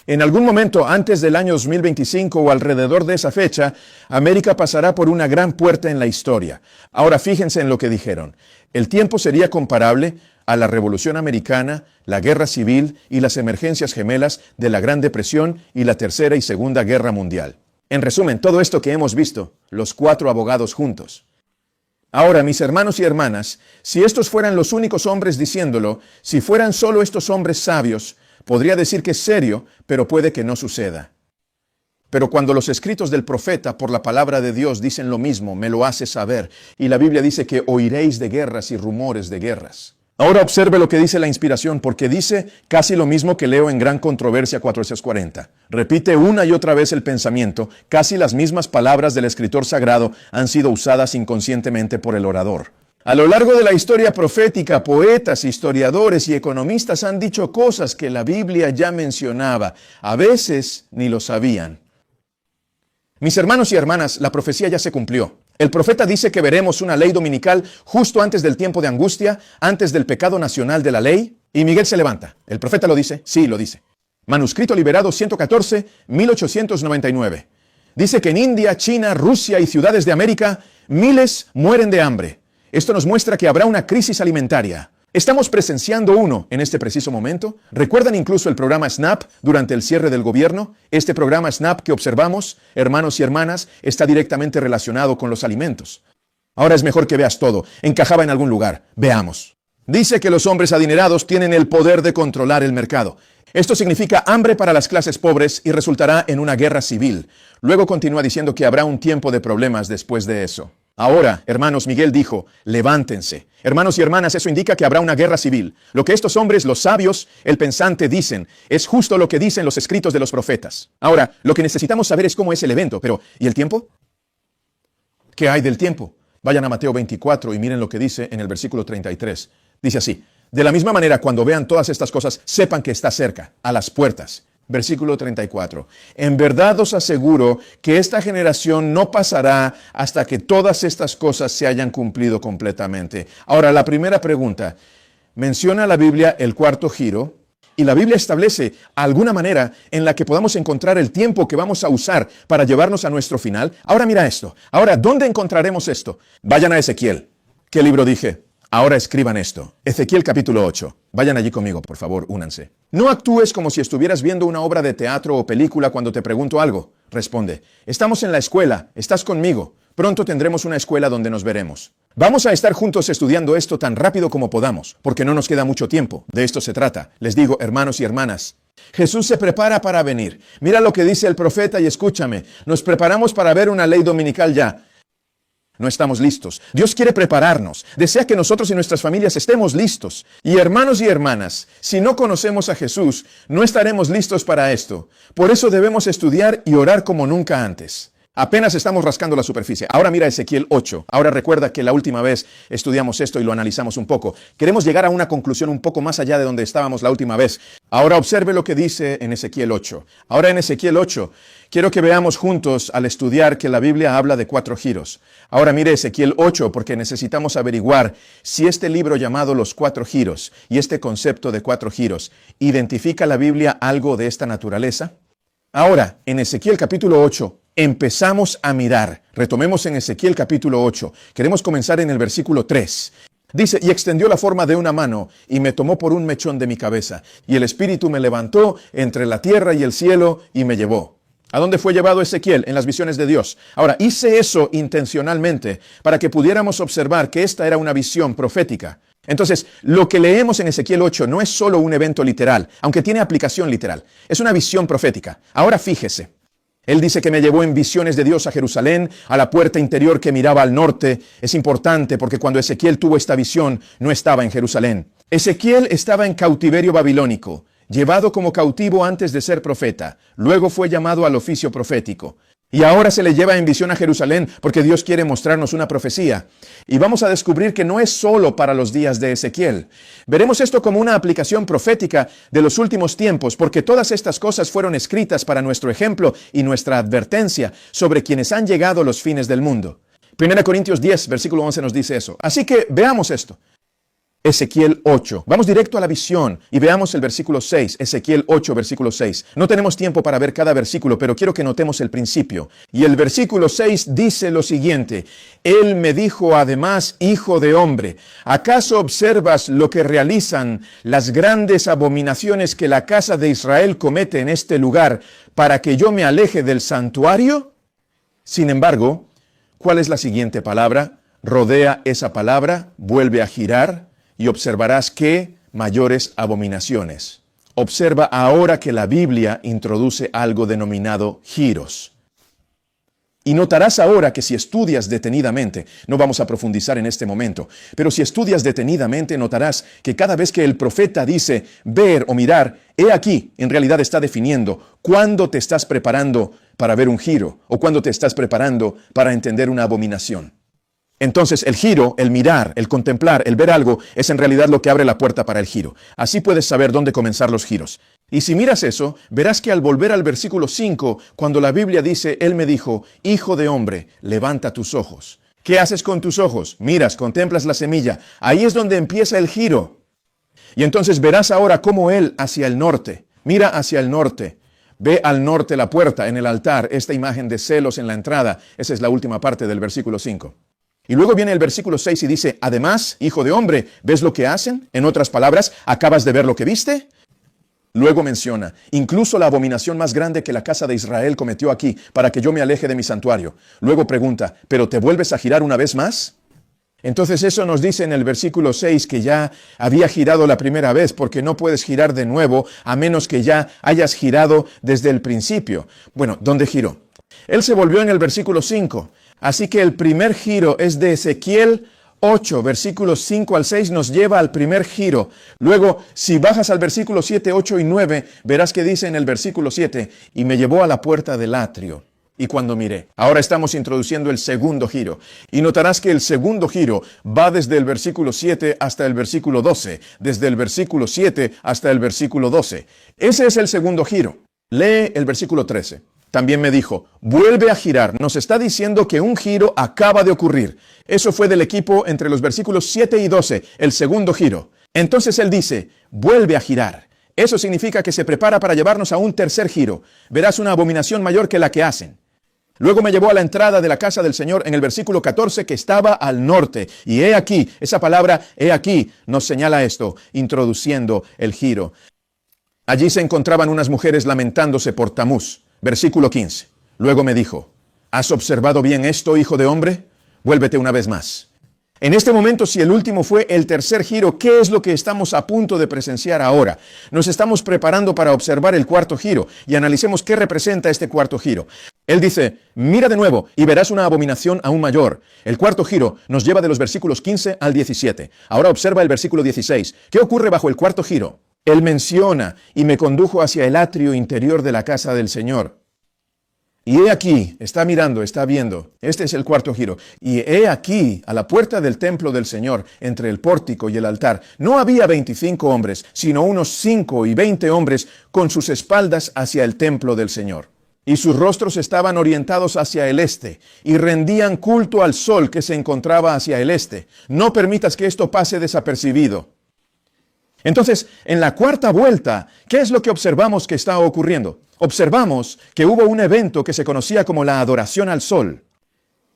En algún momento antes del año 2025 o alrededor de esa fecha, América pasará por una gran puerta en la historia. Ahora fíjense en lo que dijeron. El tiempo sería comparable a la Revolución Americana, la Guerra Civil y las emergencias gemelas de la Gran Depresión y la Tercera y Segunda Guerra Mundial. En resumen, todo esto que hemos visto, los cuatro abogados juntos. Ahora, mis hermanos y hermanas, si estos fueran los únicos hombres diciéndolo, si fueran solo estos hombres sabios, podría decir que es serio, pero puede que no suceda. Pero cuando los escritos del profeta por la palabra de Dios dicen lo mismo, me lo hace saber, y la Biblia dice que oiréis de guerras y rumores de guerras. Ahora observe lo que dice la inspiración, porque dice casi lo mismo que leo en Gran Controversia 440. Repite una y otra vez el pensamiento, casi las mismas palabras del escritor sagrado han sido usadas inconscientemente por el orador. A lo largo de la historia profética, poetas, historiadores y economistas han dicho cosas que la Biblia ya mencionaba. A veces ni lo sabían. Mis hermanos y hermanas, la profecía ya se cumplió. El profeta dice que veremos una ley dominical justo antes del tiempo de angustia, antes del pecado nacional de la ley. Y Miguel se levanta. ¿El profeta lo dice? Sí, lo dice. Manuscrito liberado 114, 1899. Dice que en India, China, Rusia y ciudades de América, miles mueren de hambre. Esto nos muestra que habrá una crisis alimentaria. Estamos presenciando uno en este preciso momento. ¿Recuerdan incluso el programa SNAP durante el cierre del gobierno? Este programa SNAP que observamos, hermanos y hermanas, está directamente relacionado con los alimentos. Ahora es mejor que veas todo. Encajaba en algún lugar. Veamos. Dice que los hombres adinerados tienen el poder de controlar el mercado. Esto significa hambre para las clases pobres y resultará en una guerra civil. Luego continúa diciendo que habrá un tiempo de problemas después de eso. Ahora, hermanos, Miguel dijo, levántense. Hermanos y hermanas, eso indica que habrá una guerra civil. Lo que estos hombres, los sabios, el pensante, dicen, es justo lo que dicen los escritos de los profetas. Ahora, lo que necesitamos saber es cómo es el evento, pero ¿y el tiempo? ¿Qué hay del tiempo? Vayan a Mateo 24 y miren lo que dice en el versículo 33. Dice así, de la misma manera, cuando vean todas estas cosas, sepan que está cerca, a las puertas. Versículo 34. En verdad os aseguro que esta generación no pasará hasta que todas estas cosas se hayan cumplido completamente. Ahora, la primera pregunta. Menciona la Biblia el cuarto giro y la Biblia establece alguna manera en la que podamos encontrar el tiempo que vamos a usar para llevarnos a nuestro final. Ahora mira esto. Ahora, ¿dónde encontraremos esto? Vayan a Ezequiel. ¿Qué libro dije? Ahora escriban esto. Ezequiel capítulo 8. Vayan allí conmigo, por favor, únanse. No actúes como si estuvieras viendo una obra de teatro o película cuando te pregunto algo. Responde, estamos en la escuela, estás conmigo. Pronto tendremos una escuela donde nos veremos. Vamos a estar juntos estudiando esto tan rápido como podamos, porque no nos queda mucho tiempo. De esto se trata. Les digo, hermanos y hermanas, Jesús se prepara para venir. Mira lo que dice el profeta y escúchame. Nos preparamos para ver una ley dominical ya. No estamos listos. Dios quiere prepararnos. Desea que nosotros y nuestras familias estemos listos. Y hermanos y hermanas, si no conocemos a Jesús, no estaremos listos para esto. Por eso debemos estudiar y orar como nunca antes. Apenas estamos rascando la superficie. Ahora mira Ezequiel 8. Ahora recuerda que la última vez estudiamos esto y lo analizamos un poco. Queremos llegar a una conclusión un poco más allá de donde estábamos la última vez. Ahora observe lo que dice en Ezequiel 8. Ahora en Ezequiel 8, quiero que veamos juntos al estudiar que la Biblia habla de 4 giros. Ahora mire Ezequiel 8 porque necesitamos averiguar si este libro llamado Los 4 giros y este concepto de 4 giros, ¿identifica la Biblia algo de esta naturaleza? Ahora, en Ezequiel capítulo 8, empezamos a mirar. Retomemos en Ezequiel capítulo 8. Queremos comenzar en el versículo 3. Dice, y extendió la forma de una mano, y me tomó por un mechón de mi cabeza, y el Espíritu me levantó entre la tierra y el cielo, y me llevó. ¿A dónde fue llevado Ezequiel? En las visiones de Dios. Ahora, hice eso intencionalmente, para que pudiéramos observar que esta era una visión profética. Entonces, lo que leemos en Ezequiel 8 no es solo un evento literal, aunque tiene aplicación literal. Es una visión profética. Ahora fíjese. Él dice que me llevó en visiones de Dios a Jerusalén, a la puerta interior que miraba al norte. Es importante porque cuando Ezequiel tuvo esta visión, no estaba en Jerusalén. Ezequiel estaba en cautiverio babilónico, llevado como cautivo antes de ser profeta. Luego fue llamado al oficio profético. Y ahora se le lleva en visión a Jerusalén porque Dios quiere mostrarnos una profecía. Y vamos a descubrir que no es solo para los días de Ezequiel. Veremos esto como una aplicación profética de los últimos tiempos porque todas estas cosas fueron escritas para nuestro ejemplo y nuestra advertencia sobre quienes han llegado los fines del mundo. 1 Corintios 10, versículo 11 nos dice eso. Así que veamos esto. Ezequiel 8. Vamos directo a la visión y veamos el versículo 6. Ezequiel 8, versículo 6. No tenemos tiempo para ver cada versículo, pero quiero que notemos el principio. Y el versículo 6 dice lo siguiente. Él me dijo además, hijo de hombre, ¿acaso observas lo que realizan las grandes abominaciones que la casa de Israel comete en este lugar para que yo me aleje del santuario? Sin embargo, ¿cuál es la siguiente palabra? Rodea esa palabra, vuelve a girar. Y observarás que mayores abominaciones. Observa ahora que la Biblia introduce algo denominado giros. Y notarás ahora que si estudias detenidamente, no vamos a profundizar en este momento, pero si estudias detenidamente notarás que cada vez que el profeta dice ver o mirar, he aquí, en realidad está definiendo cuándo te estás preparando para ver un giro o cuándo te estás preparando para entender una abominación. Entonces el giro, el mirar, el contemplar, el ver algo, es en realidad lo que abre la puerta para el giro. Así puedes saber dónde comenzar los giros. Y si miras eso, verás que al volver al versículo 5, cuando la Biblia dice, Él me dijo, hijo de hombre, levanta tus ojos. ¿Qué haces con tus ojos? Miras, contemplas la semilla. Ahí es donde empieza el giro. Y entonces verás ahora cómo Él hacia el norte, mira hacia el norte. Ve al norte la puerta en el altar, esta imagen de celos en la entrada. Esa es la última parte del versículo 5. Y luego viene el versículo 6 y dice, además, hijo de hombre, ¿ves lo que hacen? En otras palabras, ¿acabas de ver lo que viste? Luego menciona, incluso la abominación más grande que la casa de Israel cometió aquí, para que yo me aleje de mi santuario. Luego pregunta, ¿pero te vuelves a girar una vez más? Entonces eso nos dice en el versículo 6 que ya había girado la primera vez, porque no puedes girar de nuevo a menos que ya hayas girado desde el principio. Bueno, ¿dónde giró? Él se volvió en el versículo 5. Así que el primer giro es de Ezequiel 8, versículos 5 al 6, nos lleva al primer giro. Luego, si bajas al versículo 7, 8 y 9, verás que dice en el versículo 7, y me llevó a la puerta del atrio. Y cuando miré, ahora estamos introduciendo el segundo giro. Y notarás que el segundo giro va desde el versículo 7 hasta el versículo 12. Desde el versículo 7 hasta el versículo 12. Ese es el segundo giro. Lee el versículo 13. También me dijo, vuelve a girar. Nos está diciendo que un giro acaba de ocurrir. Eso fue del equipo entre los versículos 7 y 12, el segundo giro. Entonces él dice, vuelve a girar. Eso significa que se prepara para llevarnos a un tercer giro. Verás una abominación mayor que la que hacen. Luego me llevó a la entrada de la casa del Señor en el versículo 14 que estaba al norte. Y he aquí, esa palabra, he aquí, nos señala esto, introduciendo el giro. Allí se encontraban unas mujeres lamentándose por Tamuz. Versículo 15. Luego me dijo, ¿has observado bien esto, hijo de hombre? Vuélvete una vez más. En este momento, si el último fue el tercer giro, ¿qué es lo que estamos a punto de presenciar ahora? Nos estamos preparando para observar el cuarto giro y analicemos qué representa este cuarto giro. Él dice, mira de nuevo y verás una abominación aún mayor. El cuarto giro nos lleva de los versículos 15 al 17. Ahora observa el versículo 16. ¿Qué ocurre bajo el cuarto giro? Él menciona, y me condujo hacia el atrio interior de la casa del Señor. Y he aquí, está mirando, está viendo, este es el cuarto giro. Y he aquí, a la puerta del templo del Señor, entre el pórtico y el altar, no había 25 hombres, sino unos 5 y 20 hombres con sus espaldas hacia el templo del Señor. Y sus rostros estaban orientados hacia el este, y rendían culto al sol que se encontraba hacia el este. No permitas que esto pase desapercibido. Entonces, en la cuarta vuelta, ¿qué es lo que observamos que está ocurriendo? Observamos que hubo un evento que se conocía como la adoración al sol.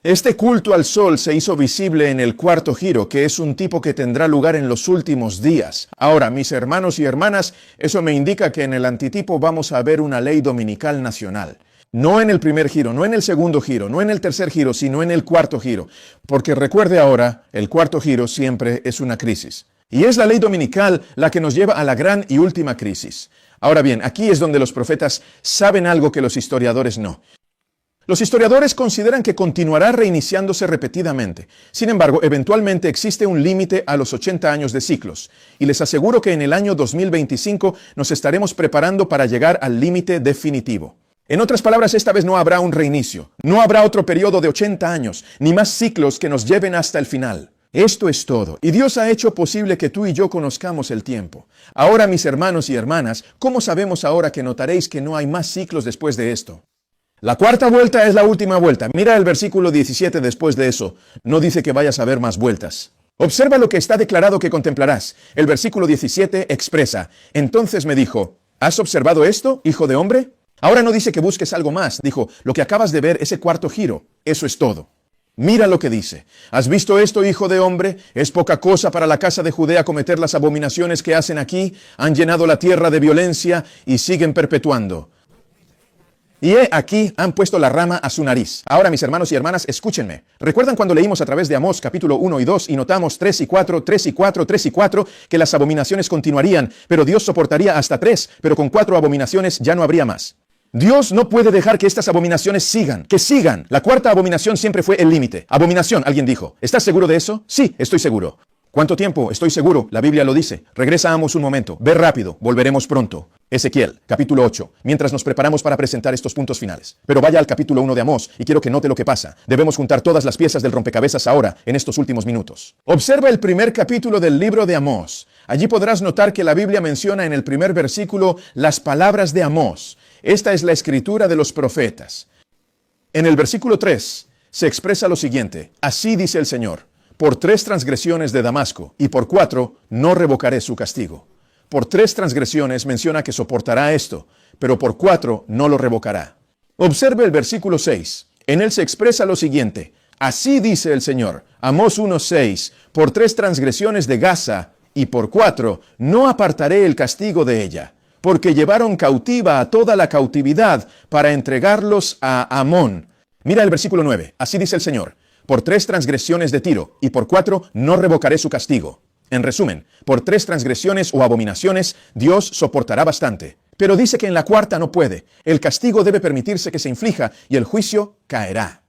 Este culto al sol se hizo visible en el cuarto giro, que es un tipo que tendrá lugar en los últimos días. Ahora, mis hermanos y hermanas, eso me indica que en el antitipo vamos a ver una ley dominical nacional. No en el primer giro, no en el segundo giro, no en el tercer giro, sino en el cuarto giro. Porque recuerde ahora, el cuarto giro siempre es una crisis. Y es la ley dominical la que nos lleva a la gran y última crisis. Ahora bien, aquí es donde los profetas saben algo que los historiadores no. Los historiadores consideran que continuará reiniciándose repetidamente. Sin embargo, eventualmente existe un límite a los 80 años de ciclos. Y les aseguro que en el año 2025 nos estaremos preparando para llegar al límite definitivo. En otras palabras, esta vez no habrá un reinicio. No habrá otro periodo de 80 años, ni más ciclos que nos lleven hasta el final. Esto es todo. Y Dios ha hecho posible que tú y yo conozcamos el tiempo. Ahora, mis hermanos y hermanas, ¿cómo sabemos ahora que notaréis que no hay más ciclos después de esto? La cuarta vuelta es la última vuelta. Mira el versículo 17 después de eso. No dice que vayas a ver más vueltas. Observa lo que está declarado que contemplarás. El versículo 17 expresa, entonces me dijo, ¿has observado esto, hijo de hombre? Ahora no dice que busques algo más. Dijo, lo que acabas de ver, ese cuarto giro, eso es todo. Mira lo que dice. ¿Has visto esto, hijo de hombre? ¿Es poca cosa para la casa de Judea cometer las abominaciones que hacen aquí? Han llenado la tierra de violencia y siguen perpetuando. Y he aquí han puesto la rama a su nariz. Ahora, mis hermanos y hermanas, escúchenme. ¿Recuerdan cuando leímos a través de Amós capítulo 1 y 2 y notamos 3 y 4, 3 y 4, 3 y 4 que las abominaciones continuarían, pero Dios soportaría hasta 3, pero con 4 abominaciones ya no habría más? Dios no puede dejar que estas abominaciones sigan, que sigan. La cuarta abominación siempre fue el límite. Abominación, alguien dijo. ¿Estás seguro de eso? Sí, estoy seguro. ¿Cuánto tiempo? Estoy seguro. La Biblia lo dice. Regresa a Amós un momento. Ve rápido. Volveremos pronto. Ezequiel, capítulo 8. Mientras nos preparamos para presentar estos puntos finales. Pero vaya al capítulo 1 de Amós y quiero que note lo que pasa. Debemos juntar todas las piezas del rompecabezas ahora, en estos últimos minutos. Observa el primer capítulo del libro de Amós. Allí podrás notar que la Biblia menciona en el primer versículo las palabras de Amós. Esta es la escritura de los profetas. En el versículo 3 se expresa lo siguiente. Así dice el Señor. Por 3 transgresiones de Damasco, y por 4 no revocaré su castigo. Por 3 transgresiones menciona que soportará esto, pero por 4 no lo revocará. Observe el versículo 6. En él se expresa lo siguiente. Así dice el Señor. Amós 1:6. Por 3 transgresiones de Gaza, y por 4 no apartaré el castigo de ella. Porque llevaron cautiva a toda la cautividad para entregarlos a Amón. Mira el versículo 9. Así dice el Señor. por 3 transgresiones de Tiro, y por 4 no revocaré su castigo. En resumen, por 3 transgresiones o abominaciones, Dios soportará bastante. Pero dice que en la cuarta no puede. El castigo debe permitirse que se inflija y el juicio caerá.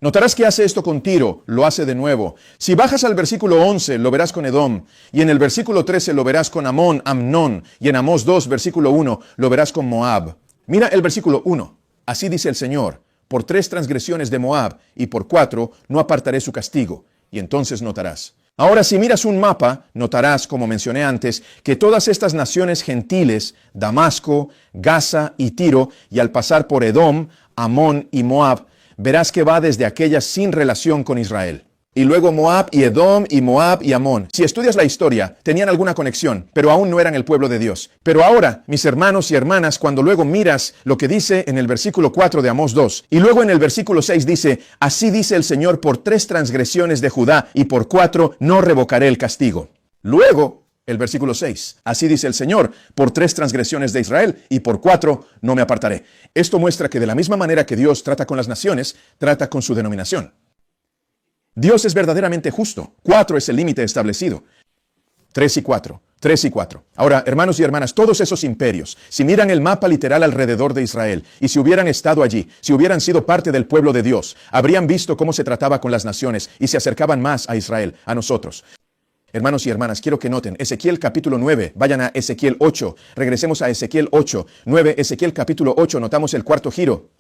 Notarás que hace esto con Tiro, lo hace de nuevo. Si bajas al versículo 11, lo verás con Edom, y en el versículo 13 lo verás con Amón, Amnón, y en Amós 2, versículo 1, lo verás con Moab. Mira el versículo 1. Así dice el Señor, por 3 transgresiones de Moab, y por 4 no apartaré su castigo. Y entonces notarás. Ahora, si miras un mapa, notarás, como mencioné antes, que todas estas naciones gentiles, Damasco, Gaza y Tiro, y al pasar por Edom, Amón y Moab, verás que va desde aquellas sin relación con Israel. Y luego Moab y Edom y Moab y Amón. Si estudias la historia, tenían alguna conexión, pero aún no eran el pueblo de Dios. Pero ahora, mis hermanos y hermanas, cuando luego miras lo que dice en el versículo 4 de Amós 2, y luego en el versículo 6 dice, así dice el Señor, por 3 transgresiones de Judá, y por 4 no revocaré el castigo. Luego, el versículo 6, así dice el Señor, por 3 transgresiones de Israel, y por 4 no me apartaré. Esto muestra que de la misma manera que Dios trata con las naciones, trata con su denominación. Dios es verdaderamente justo. 4 es el límite establecido. 3 y 4. 3 y 4. Ahora, hermanos y hermanas, todos esos imperios, si miran el mapa literal alrededor de Israel, y si hubieran estado allí, si hubieran sido parte del pueblo de Dios, habrían visto cómo se trataba con las naciones y se acercaban más a Israel, a nosotros. Hermanos y hermanas, quiero que noten, Ezequiel capítulo 9, vayan a Ezequiel 8, regresemos a Ezequiel 8, 9, Ezequiel capítulo 8, notamos el cuarto giro.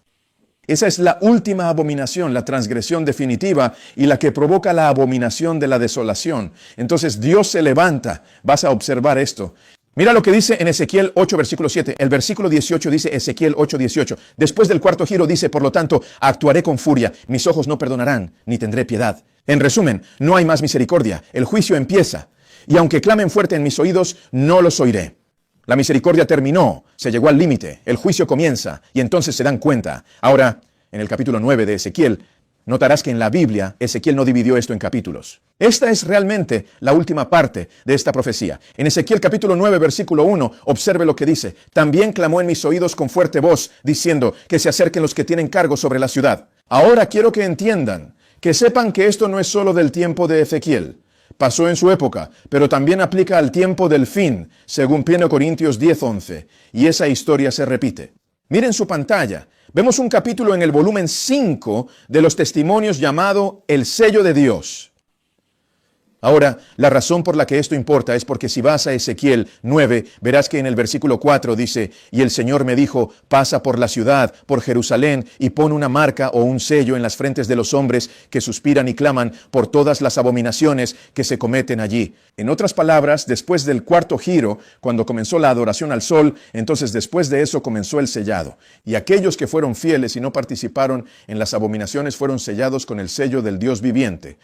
Esa es la última abominación, la transgresión definitiva y la que provoca la abominación de la desolación. Entonces Dios se levanta. Vas a observar esto. Mira lo que dice en Ezequiel 8, versículo 7. El versículo 18 dice Ezequiel 8, 18. Después del cuarto giro dice, por lo tanto, actuaré con furia. Mis ojos no perdonarán, ni tendré piedad. En resumen, no hay más misericordia. El juicio empieza. Y aunque clamen fuerte en mis oídos, no los oiré. La misericordia terminó, se llegó al límite, el juicio comienza y entonces se dan cuenta. Ahora, en el capítulo 9 de Ezequiel, notarás que en la Biblia Ezequiel no dividió esto en capítulos. Esta es realmente la última parte de esta profecía. En Ezequiel capítulo 9, versículo 1, observe lo que dice. También clamó en mis oídos con fuerte voz, diciendo que se acerquen los que tienen cargo sobre la ciudad. Ahora quiero que entiendan, que sepan que esto no es solo del tiempo de Ezequiel. Pasó en su época, pero también aplica al tiempo del fin, según 1 Corintios 10:11, y esa historia se repite. Miren su pantalla, vemos un capítulo en el volumen 5 de los testimonios llamado El Sello de Dios. Ahora, la razón por la que esto importa es porque si vas a Ezequiel 9, verás que en el versículo 4 dice, y el Señor me dijo, pasa por la ciudad, por Jerusalén, y pon una marca o un sello en las frentes de los hombres que suspiran y claman por todas las abominaciones que se cometen allí. En otras palabras, después del cuarto giro, cuando comenzó la adoración al sol, entonces después de eso comenzó el sellado. Y aquellos que fueron fieles y no participaron en las abominaciones fueron sellados con el sello del Dios viviente.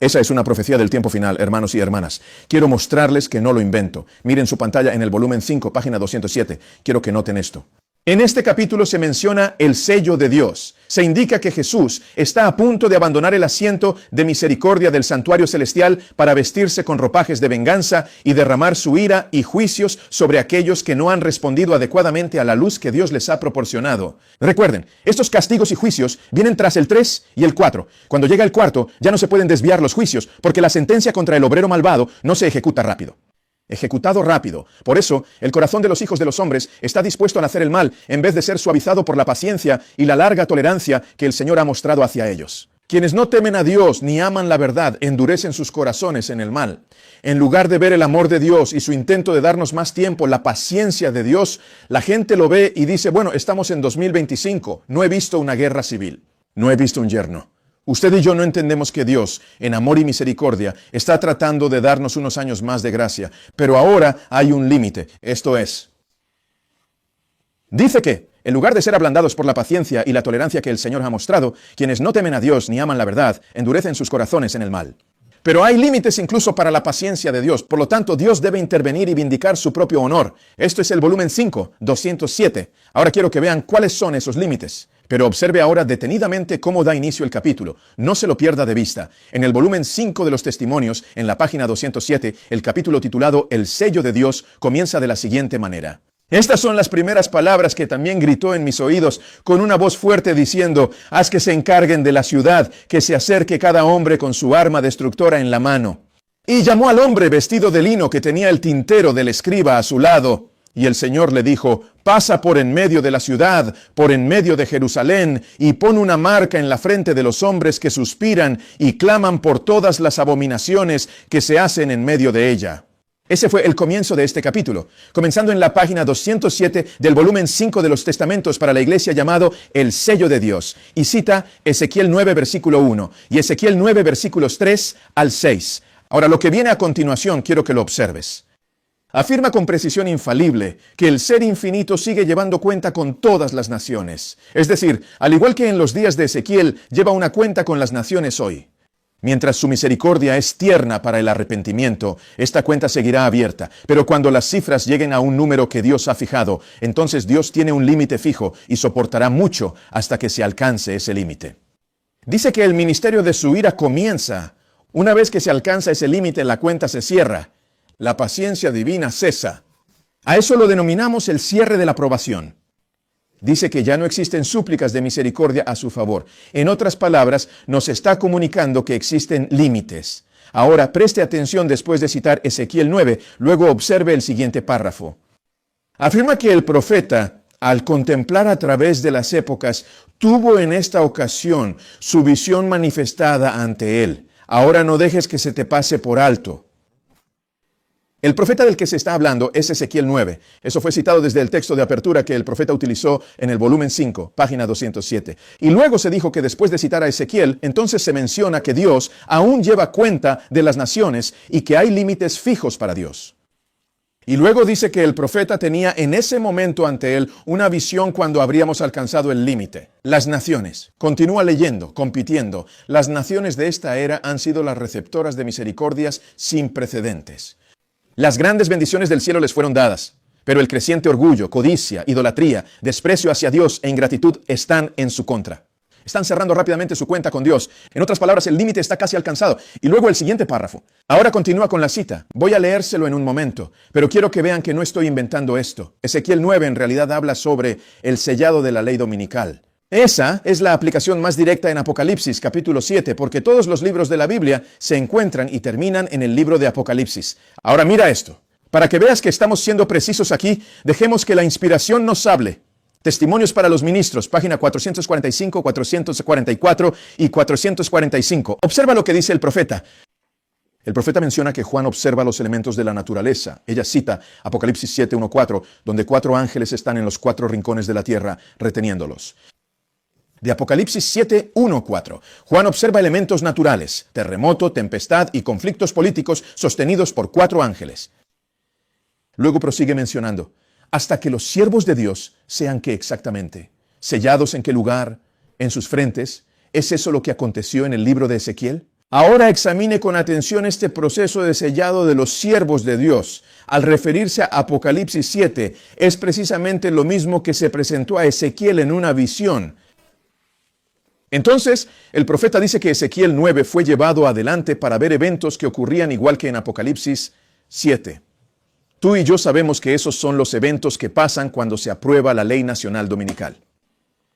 Esa es una profecía del tiempo final, hermanos y hermanas. Quiero mostrarles que no lo invento. Miren su pantalla en el volumen 5, página 207. Quiero que noten esto. En este capítulo se menciona el sello de Dios. Se indica que Jesús está a punto de abandonar el asiento de misericordia del santuario celestial para vestirse con ropajes de venganza y derramar su ira y juicios sobre aquellos que no han respondido adecuadamente a la luz que Dios les ha proporcionado. Recuerden, estos castigos y juicios vienen tras el 3 y el 4. Cuando llega el cuarto, ya no se pueden desviar los juicios porque la sentencia contra el obrero malvado no se ejecuta rápido. Ejecutado rápido. Por eso, el corazón de los hijos de los hombres está dispuesto a hacer el mal, en vez de ser suavizado por la paciencia y la larga tolerancia que el Señor ha mostrado hacia ellos. Quienes no temen a Dios ni aman la verdad, endurecen sus corazones en el mal. En lugar de ver el amor de Dios y su intento de darnos más tiempo, la paciencia de Dios, la gente lo ve y dice, bueno, estamos en 2025, no he visto una guerra civil, no he visto un yerno. Usted y yo no entendemos que Dios, en amor y misericordia, está tratando de darnos unos años más de gracia, pero ahora hay un límite, esto es. Dice que, en lugar de ser ablandados por la paciencia y la tolerancia que el Señor ha mostrado, quienes no temen a Dios ni aman la verdad, endurecen sus corazones en el mal. Pero hay límites incluso para la paciencia de Dios, por lo tanto Dios debe intervenir y vindicar su propio honor. Esto es el volumen 5, 207. Ahora quiero que vean cuáles son esos límites. Pero observe ahora detenidamente cómo da inicio el capítulo. No se lo pierda de vista. En el volumen 5 de los testimonios, en la página 207, el capítulo titulado El sello de Dios comienza de la siguiente manera. Estas son las primeras palabras que también gritó en mis oídos con una voz fuerte diciendo: haz que se encarguen de la ciudad, que se acerque cada hombre con su arma destructora en la mano. Y llamó al hombre vestido de lino que tenía el tintero del escriba a su lado. Y el Señor le dijo: pasa por en medio de la ciudad, por en medio de Jerusalén, y pon una marca en la frente de los hombres que suspiran y claman por todas las abominaciones que se hacen en medio de ella. Ese fue el comienzo de este capítulo, comenzando en la página 207 del volumen 5 de los Testamentos para la Iglesia, llamado El Sello de Dios, y cita Ezequiel 9, versículo 1, y Ezequiel 9, versículos 3 al 6. Ahora, lo que viene a continuación quiero que lo observes. Afirma con precisión infalible que el Ser Infinito sigue llevando cuenta con todas las naciones. Es decir, al igual que en los días de Ezequiel, lleva una cuenta con las naciones hoy. Mientras su misericordia es tierna para el arrepentimiento, esta cuenta seguirá abierta. Pero cuando las cifras lleguen a un número que Dios ha fijado, entonces Dios tiene un límite fijo y soportará mucho hasta que se alcance ese límite. Dice que el ministerio de su ira comienza. Una vez que se alcanza ese límite, la cuenta se cierra. La paciencia divina cesa. A eso lo denominamos el cierre de la aprobación. Dice que ya no existen súplicas de misericordia a su favor. En otras palabras, nos está comunicando que existen límites. Ahora, preste atención después de citar Ezequiel 9, luego observe el siguiente párrafo. Afirma que el profeta, al contemplar a través de las épocas, tuvo en esta ocasión su visión manifestada ante él. Ahora no dejes que se te pase por alto. El profeta del que se está hablando es Ezequiel 9. Eso fue citado desde el texto de apertura que el profeta utilizó en el volumen 5, página 207. Y luego se dijo que después de citar a Ezequiel, entonces se menciona que Dios aún lleva cuenta de las naciones y que hay límites fijos para Dios. Y luego dice que el profeta tenía en ese momento ante él una visión cuando habríamos alcanzado el límite. Las naciones, continúa leyendo, compitiendo, las naciones de esta era han sido las receptoras de misericordias sin precedentes. Las grandes bendiciones del cielo les fueron dadas, pero el creciente orgullo, codicia, idolatría, desprecio hacia Dios e ingratitud están en su contra. Están cerrando rápidamente su cuenta con Dios. En otras palabras, el límite está casi alcanzado. Y luego el siguiente párrafo. Ahora continúa con la cita. Voy a leérselo en un momento, pero quiero que vean que no estoy inventando esto. Ezequiel 9 en realidad habla sobre el sellado de la ley dominical. Esa es la aplicación más directa en Apocalipsis, capítulo 7, porque todos los libros de la Biblia se encuentran y terminan en el libro de Apocalipsis. Ahora mira esto. Para que veas que estamos siendo precisos aquí, dejemos que la inspiración nos hable. Testimonios para los ministros, página 445, 444 y 445. Observa lo que dice el profeta. El profeta menciona que Juan observa los elementos de la naturaleza. Ella cita Apocalipsis 7, 1, 4, donde 4 ángeles están en los 4 rincones de la tierra reteniéndolos. De Apocalipsis 7, 1, 4. Juan observa elementos naturales, terremoto, tempestad y conflictos políticos sostenidos por 4 ángeles. Luego prosigue mencionando, hasta que los siervos de Dios sean ¿qué exactamente? ¿Sellados en qué lugar? ¿En sus frentes? ¿Es eso lo que aconteció en el libro de Ezequiel? Ahora examine con atención este proceso de sellado de los siervos de Dios. Al referirse a Apocalipsis 7, es precisamente lo mismo que se presentó a Ezequiel en una visión. Entonces, el profeta dice que Ezequiel 9 fue llevado adelante para ver eventos que ocurrían igual que en Apocalipsis 7. Tú y yo sabemos que esos son los eventos que pasan cuando se aprueba la ley nacional dominical.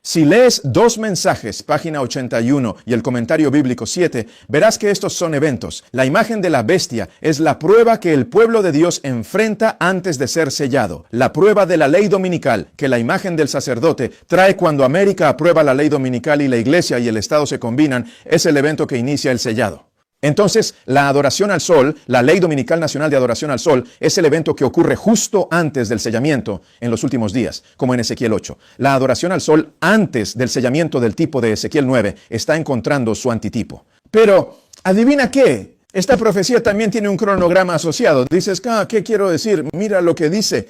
Si lees 2 mensajes, página 81, y el comentario bíblico 7, verás que estos son eventos. La imagen de la bestia es la prueba que el pueblo de Dios enfrenta antes de ser sellado. La prueba de la ley dominical, que la imagen del sacerdote trae cuando América aprueba la ley dominical y la iglesia y el Estado se combinan, es el evento que inicia el sellado. Entonces, la adoración al sol, la ley dominical nacional de adoración al sol, es el evento que ocurre justo antes del sellamiento en los últimos días, como en Ezequiel 8. La adoración al sol antes del sellamiento del tipo de Ezequiel 9 está encontrando su antitipo. Pero, ¿adivina qué? Esta profecía también tiene un cronograma asociado. Dices, ¿qué quiero decir? Mira lo que dice.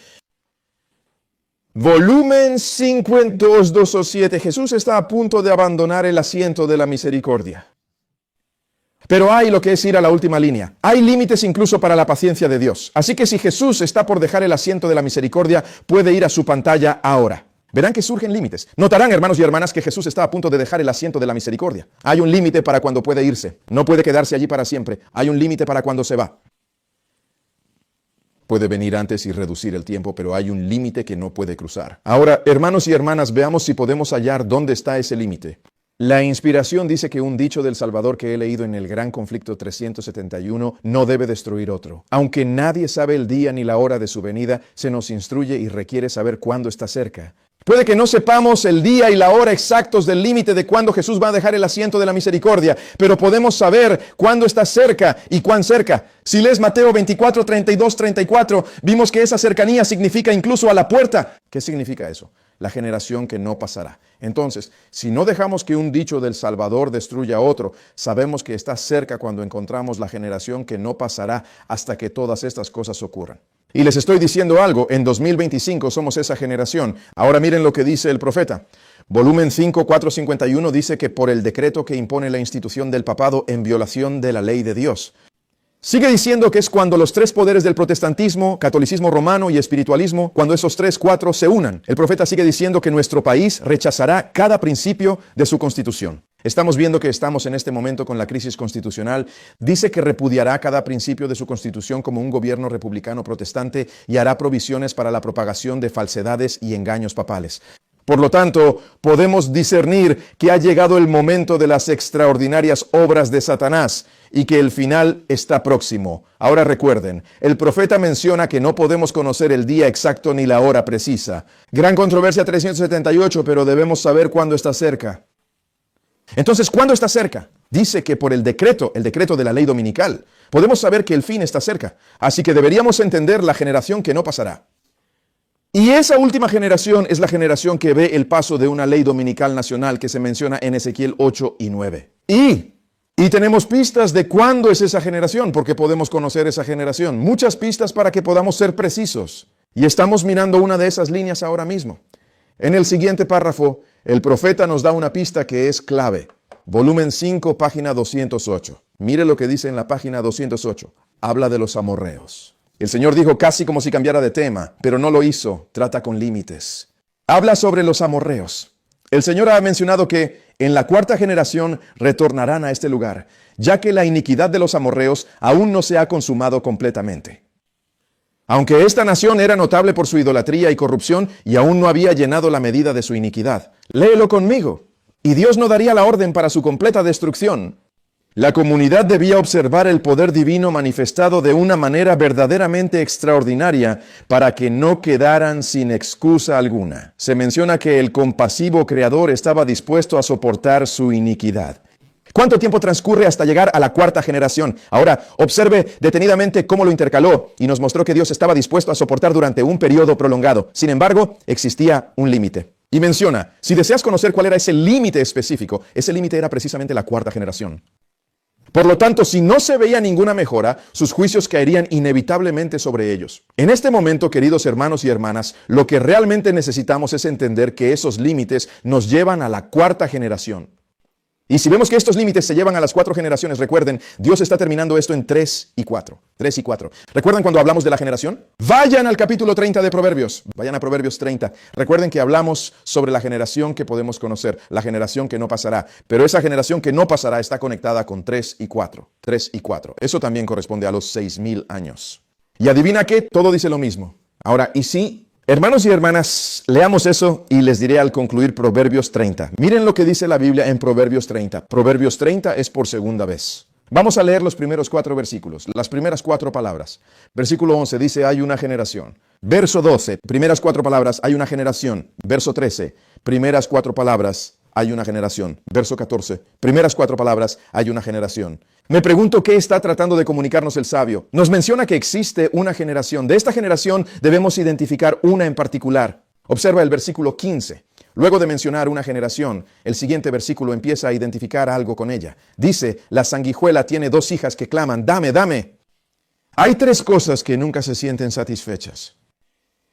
Volumen 5.227. Jesús está a punto de abandonar el asiento de la misericordia. Pero hay lo que es ir a la última línea. Hay límites incluso para la paciencia de Dios. Así que si Jesús está por dejar el asiento de la misericordia, puede ir a su pantalla ahora. Verán que surgen límites. Notarán, hermanos y hermanas, que Jesús está a punto de dejar el asiento de la misericordia. Hay un límite para cuando puede irse. No puede quedarse allí para siempre. Hay un límite para cuando se va. Puede venir antes y reducir el tiempo, pero hay un límite que no puede cruzar. Ahora, hermanos y hermanas, veamos si podemos hallar dónde está ese límite. La inspiración dice que un dicho del Salvador que he leído en el Gran Conflicto 371 no debe destruir otro. Aunque nadie sabe el día ni la hora de su venida, se nos instruye y requiere saber cuándo está cerca. Puede que no sepamos el día y la hora exactos del límite de cuándo Jesús va a dejar el asiento de la misericordia, pero podemos saber cuándo está cerca y cuán cerca. Si lees Mateo 24, 32, 34, vimos que esa cercanía significa incluso a la puerta. ¿Qué significa eso? La generación que no pasará. Entonces, si no dejamos que un dicho del Salvador destruya a otro, sabemos que está cerca cuando encontramos la generación que no pasará hasta que todas estas cosas ocurran. Y les estoy diciendo algo, en 2025 somos esa generación. Ahora miren lo que dice el profeta. Volumen 5, 451 dice que por el decreto que impone la institución del papado en violación de la ley de Dios. Sigue diciendo que es cuando los tres poderes del protestantismo, catolicismo romano y espiritualismo, cuando esos cuatro se unan. El profeta sigue diciendo que nuestro país rechazará cada principio de su constitución. Estamos viendo que estamos en este momento con la crisis constitucional. Dice que repudiará cada principio de su constitución como un gobierno republicano protestante y hará provisiones para la propagación de falsedades y engaños papales. Por lo tanto, podemos discernir que ha llegado el momento de las extraordinarias obras de Satanás y que el final está próximo. Ahora recuerden, el profeta menciona que no podemos conocer el día exacto ni la hora precisa. Gran controversia 378, pero debemos saber cuándo está cerca. Entonces, ¿cuándo está cerca? Dice que por el decreto de la ley dominical, podemos saber que el fin está cerca. Así que deberíamos entender la generación que no pasará. Y esa última generación es la generación que ve el paso de una ley dominical nacional que se menciona en Ezequiel 8 y 9. Y tenemos pistas de cuándo es esa generación, porque podemos conocer esa generación. Muchas pistas para que podamos ser precisos. Y estamos mirando una de esas líneas ahora mismo. En el siguiente párrafo, el profeta nos da una pista que es clave. Volumen 5, página 208. Mire lo que dice en la página 208. Habla de los amorreos. El Señor dijo casi como si cambiara de tema, pero no lo hizo. Trata con límites. Habla sobre los amorreos. El Señor ha mencionado que en la cuarta generación retornarán a este lugar, ya que la iniquidad de los amorreos aún no se ha consumado completamente. Aunque esta nación era notable por su idolatría y corrupción y aún no había llenado la medida de su iniquidad. Léelo conmigo. Y Dios no daría la orden para su completa destrucción. La comunidad debía observar el poder divino manifestado de una manera verdaderamente extraordinaria para que no quedaran sin excusa alguna. Se menciona que el compasivo Creador estaba dispuesto a soportar su iniquidad. ¿Cuánto tiempo transcurre hasta llegar a la cuarta generación? Ahora, observe detenidamente cómo lo intercaló y nos mostró que Dios estaba dispuesto a soportar durante un periodo prolongado. Sin embargo, existía un límite. Y menciona, si deseas conocer cuál era ese límite específico, ese límite era precisamente la cuarta generación. Por lo tanto, si no se veía ninguna mejora, sus juicios caerían inevitablemente sobre ellos. En este momento, queridos hermanos y hermanas, lo que realmente necesitamos es entender que esos límites nos llevan a la cuarta generación. Y si vemos que estos límites se llevan a las 4 generaciones, recuerden, Dios está terminando esto en 3 y 4. 3 y 4. ¿Recuerdan cuando hablamos de la generación? Vayan al capítulo 30 de Proverbios. Vayan a Proverbios 30. Recuerden que hablamos sobre la generación que podemos conocer, la generación que no pasará. Pero esa generación que no pasará está conectada con 3 y 4. 3 y 4. Eso también corresponde a los 6,000 años. Y adivina qué, todo dice lo mismo. Ahora, ¿y si? Hermanos y hermanas, leamos eso y les diré al concluir Proverbios 30. Miren lo que dice la Biblia en Proverbios 30. Proverbios 30 es por segunda vez. Vamos a leer los primeros 4 versículos, las primeras 4 palabras. Versículo 11 dice, hay una generación. Verso 12, primeras 4 palabras, hay una generación. Verso 13, primeras 4 palabras, hay una generación. Verso 14, primeras 4 palabras, hay una generación. Me pregunto qué está tratando de comunicarnos el sabio. Nos menciona que existe una generación. De esta generación debemos identificar una en particular. Observa el versículo 15. Luego de mencionar una generación, el siguiente versículo empieza a identificar algo con ella. Dice, la sanguijuela tiene 2 hijas que claman, dame, dame. Hay 3 cosas que nunca se sienten satisfechas.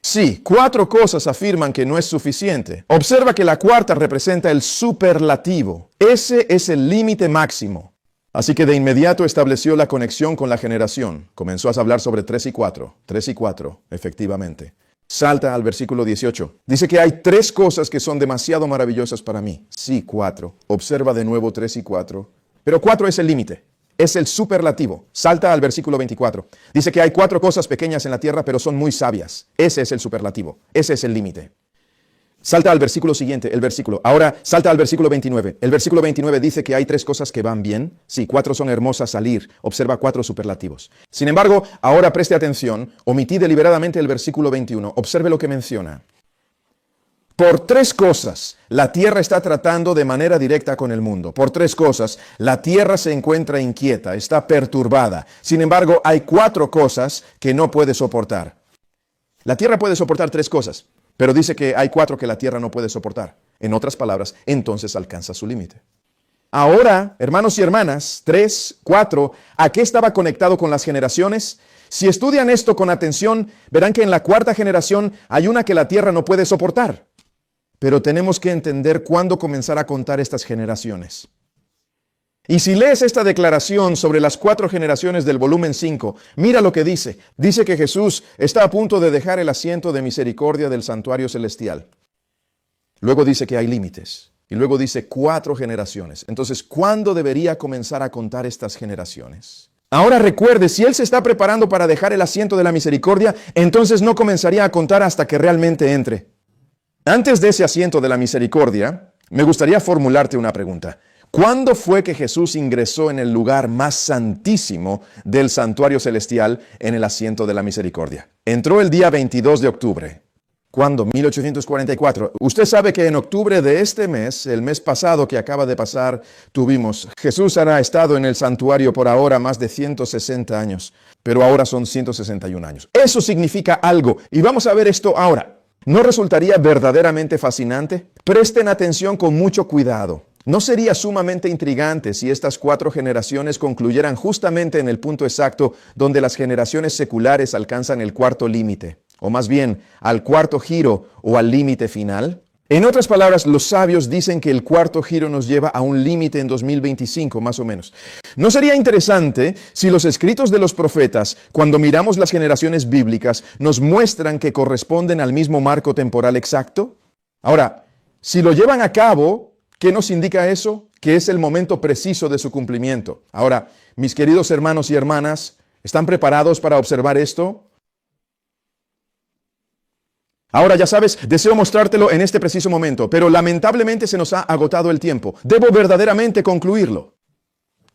Sí, 4 cosas afirman que no es suficiente. Observa que la cuarta representa el superlativo. Ese es el límite máximo. Así que de inmediato estableció la conexión con la generación. Comenzó a hablar sobre 3 y 4. 3 y 4, efectivamente. Salta al versículo 18. Dice que hay 3 cosas que son demasiado maravillosas para mí. Sí, 4. Observa de nuevo 3 y 4. Pero 4 es el límite. Es el superlativo. Salta al versículo 24. Dice que hay 4 cosas pequeñas en la tierra, pero son muy sabias. Ese es el superlativo. Ese es el límite. Salta al versículo siguiente, el versículo. Ahora salta al versículo 29. El versículo 29 dice que hay 3 cosas que van bien. Sí, 4 son hermosas salir. Observa 4 superlativos. Sin embargo, ahora preste atención. Omití deliberadamente el versículo 21. Observe lo que menciona. Por 3 cosas, la tierra está tratando de manera directa con el mundo. Por 3 cosas, la tierra se encuentra inquieta, está perturbada. Sin embargo, hay 4 cosas que no puede soportar. La tierra puede soportar 3 cosas. Pero dice que hay 4 que la tierra no puede soportar. En otras palabras, entonces alcanza su límite. Ahora, hermanos y hermanas, 3, 4, ¿a qué estaba conectado con las generaciones? Si estudian esto con atención, verán que en la 4ª generación hay una que la tierra no puede soportar. Pero tenemos que entender cuándo comenzar a contar estas generaciones. Y si lees esta declaración sobre las 4 generaciones del volumen 5, mira lo que dice. Dice que Jesús está a punto de dejar el asiento de misericordia del santuario celestial. Luego dice que hay límites. Y luego dice 4 generaciones. Entonces, ¿cuándo debería comenzar a contar estas generaciones? Ahora recuerde, si Él se está preparando para dejar el asiento de la misericordia, entonces no comenzaría a contar hasta que realmente entre. Antes de ese asiento de la misericordia, me gustaría formularte una pregunta. ¿Cuándo fue que Jesús ingresó en el lugar más santísimo del santuario celestial en el asiento de la misericordia? Entró el día 22 de octubre. ¿Cuándo? 1844. Usted sabe que en octubre de este mes, el mes pasado que acaba de pasar, Jesús ha estado en el santuario por ahora más de 160 años, pero ahora son 161 años. Eso significa algo, y vamos a ver esto ahora. ¿No resultaría verdaderamente fascinante? Presten atención con mucho cuidado. ¿No sería sumamente intrigante si estas 4 generaciones concluyeran justamente en el punto exacto donde las generaciones seculares alcanzan el 4º límite? O más bien, al 4º giro o al límite final. En otras palabras, los sabios dicen que el 4º giro nos lleva a un límite en 2025, más o menos. ¿No sería interesante si los escritos de los profetas, cuando miramos las generaciones bíblicas, nos muestran que corresponden al mismo marco temporal exacto? Ahora, si lo llevan a cabo, ¿qué nos indica eso? Que es el momento preciso de su cumplimiento. Ahora, mis queridos hermanos y hermanas, ¿están preparados para observar esto? Ahora ya sabes, deseo mostrártelo en este preciso momento, pero lamentablemente se nos ha agotado el tiempo. Debo verdaderamente concluirlo.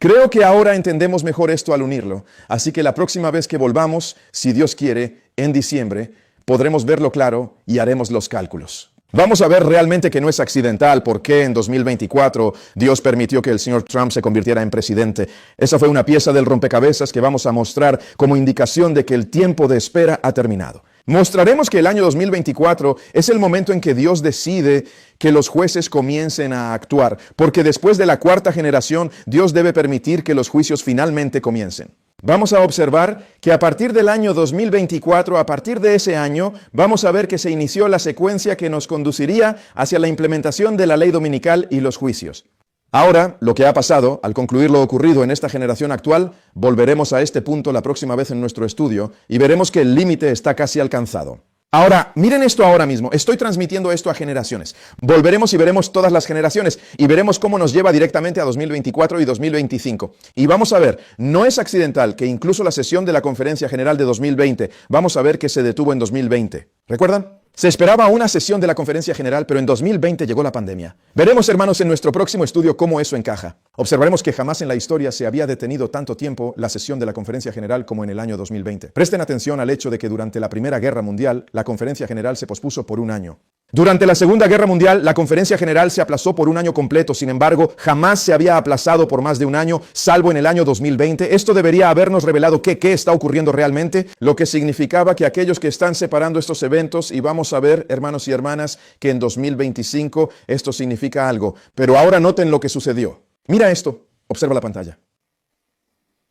Creo que ahora entendemos mejor esto al unirlo, así que la próxima vez que volvamos, si Dios quiere, en diciembre, podremos verlo claro y haremos los cálculos. Vamos a ver realmente que no es accidental por qué en 2024 Dios permitió que el señor Trump se convirtiera en presidente. Esa fue una pieza del rompecabezas que vamos a mostrar como indicación de que el tiempo de espera ha terminado. Mostraremos que el año 2024 es el momento en que Dios decide que los jueces comiencen a actuar, porque después de la 4ª generación, Dios debe permitir que los juicios finalmente comiencen. Vamos a observar que a partir del año 2024, a partir de ese año, vamos a ver que se inició la secuencia que nos conduciría hacia la implementación de la ley dominical y los juicios. Ahora, lo que ha pasado, al concluir lo ocurrido en esta generación actual, volveremos a este punto la próxima vez en nuestro estudio y veremos que el límite está casi alcanzado. Ahora, miren esto ahora mismo. Estoy transmitiendo esto a generaciones. Volveremos y veremos todas las generaciones y veremos cómo nos lleva directamente a 2024 y 2025. Y vamos a ver, no es accidental que incluso la sesión de la Conferencia General de 2020, vamos a ver que se detuvo en 2020. ¿Recuerdan? Se esperaba una sesión de la Conferencia General, pero en 2020 llegó la pandemia. Veremos, hermanos, en nuestro próximo estudio cómo eso encaja. Observaremos que jamás en la historia se había detenido tanto tiempo la sesión de la Conferencia General como en el año 2020. Presten atención al hecho de que durante la Primera Guerra Mundial, la Conferencia General se pospuso por un año. Durante la Segunda Guerra Mundial, la Conferencia General se aplazó por un año completo. Sin embargo, jamás se había aplazado por más de un año, salvo en el año 2020. Esto debería habernos revelado qué está ocurriendo realmente, lo que significaba que aquellos que están separando estos eventos, y vamos a ver, hermanos y hermanas, que en 2025 esto significa algo. Pero ahora noten lo que sucedió. Mira esto, observa la pantalla.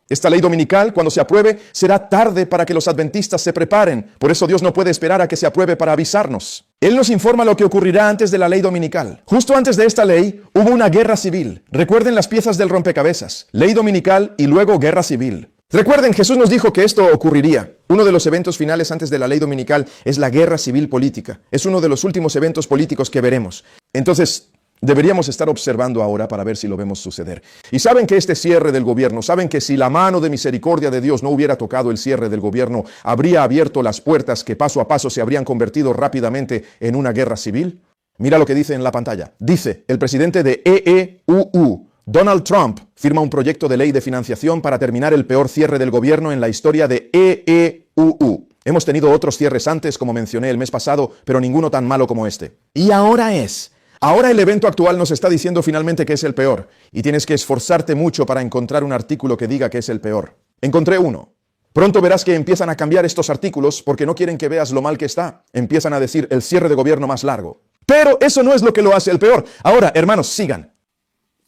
Esta ley dominical, cuando se apruebe, será tarde para que los adventistas se preparen. Por eso Dios no puede esperar a que se apruebe para avisarnos. Él nos informa lo que ocurrirá antes de la ley dominical. Justo antes de esta ley, hubo una guerra civil. Recuerden las piezas del rompecabezas. Ley dominical y luego guerra civil. Recuerden, Jesús nos dijo que esto ocurriría. Uno de los eventos finales antes de la ley dominical es la guerra civil política. Es uno de los últimos eventos políticos que veremos. Entonces, deberíamos estar observando ahora para ver si lo vemos suceder. Y saben que este cierre del gobierno, saben que si la mano de misericordia de Dios no hubiera tocado el cierre del gobierno, habría abierto las puertas que paso a paso se habrían convertido rápidamente en una guerra civil. Mira lo que dice en la pantalla. Dice, el presidente de EEUU, Donald Trump, firma un proyecto de ley de financiación para terminar el peor cierre del gobierno en la historia de EEUU. Hemos tenido otros cierres antes, como mencioné el mes pasado, pero ninguno tan malo como este. Y ahora el evento actual nos está diciendo finalmente que es el peor, y tienes que esforzarte mucho para encontrar un artículo que diga que es el peor. Encontré uno. Pronto verás que empiezan a cambiar estos artículos porque no quieren que veas lo mal que está. Empiezan a decir el cierre de gobierno más largo. Pero eso no es lo que lo hace el peor. Ahora, hermanos, sigan.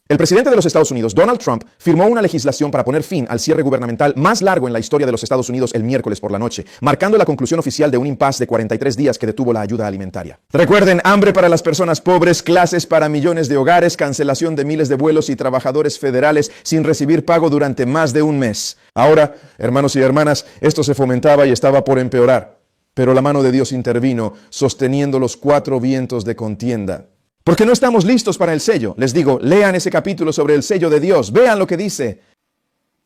El presidente de los Estados Unidos, Donald Trump, firmó una legislación para poner fin al cierre gubernamental más largo en la historia de los Estados Unidos el miércoles por la noche, marcando la conclusión oficial de un impasse de 43 días que detuvo la ayuda alimentaria. Recuerden, hambre para las personas pobres, clases para millones de hogares, cancelación de miles de vuelos y trabajadores federales sin recibir pago durante más de un mes. Ahora, hermanos y hermanas, esto se fomentaba y estaba por empeorar, pero la mano de Dios intervino, sosteniendo los 4 vientos de contienda. Porque no estamos listos para el sello. Les digo, lean ese capítulo sobre el sello de Dios. Vean lo que dice.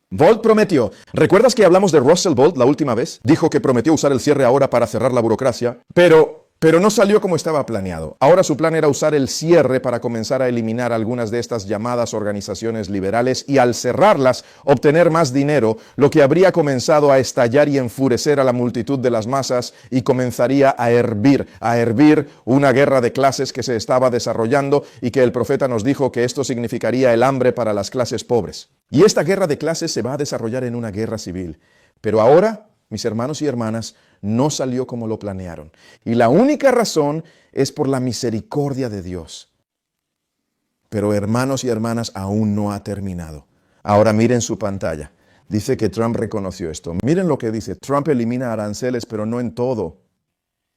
Volt prometió. ¿Recuerdas que hablamos de Russell Volt la última vez? Dijo que prometió usar el cierre ahora para cerrar la burocracia. Pero no salió como estaba planeado. Ahora su plan era usar el cierre para comenzar a eliminar algunas de estas llamadas organizaciones liberales y al cerrarlas, obtener más dinero, lo que habría comenzado a estallar y enfurecer a la multitud de las masas y comenzaría a hervir una guerra de clases que se estaba desarrollando y que el profeta nos dijo que esto significaría el hambre para las clases pobres. Y esta guerra de clases se va a desarrollar en una guerra civil. Pero ahora, mis hermanos y hermanas, no salió como lo planearon. Y la única razón es por la misericordia de Dios. Pero hermanos y hermanas, aún no ha terminado. Ahora miren su pantalla. Dice que Trump reconoció esto. Miren lo que dice. Trump elimina aranceles, pero no en todo.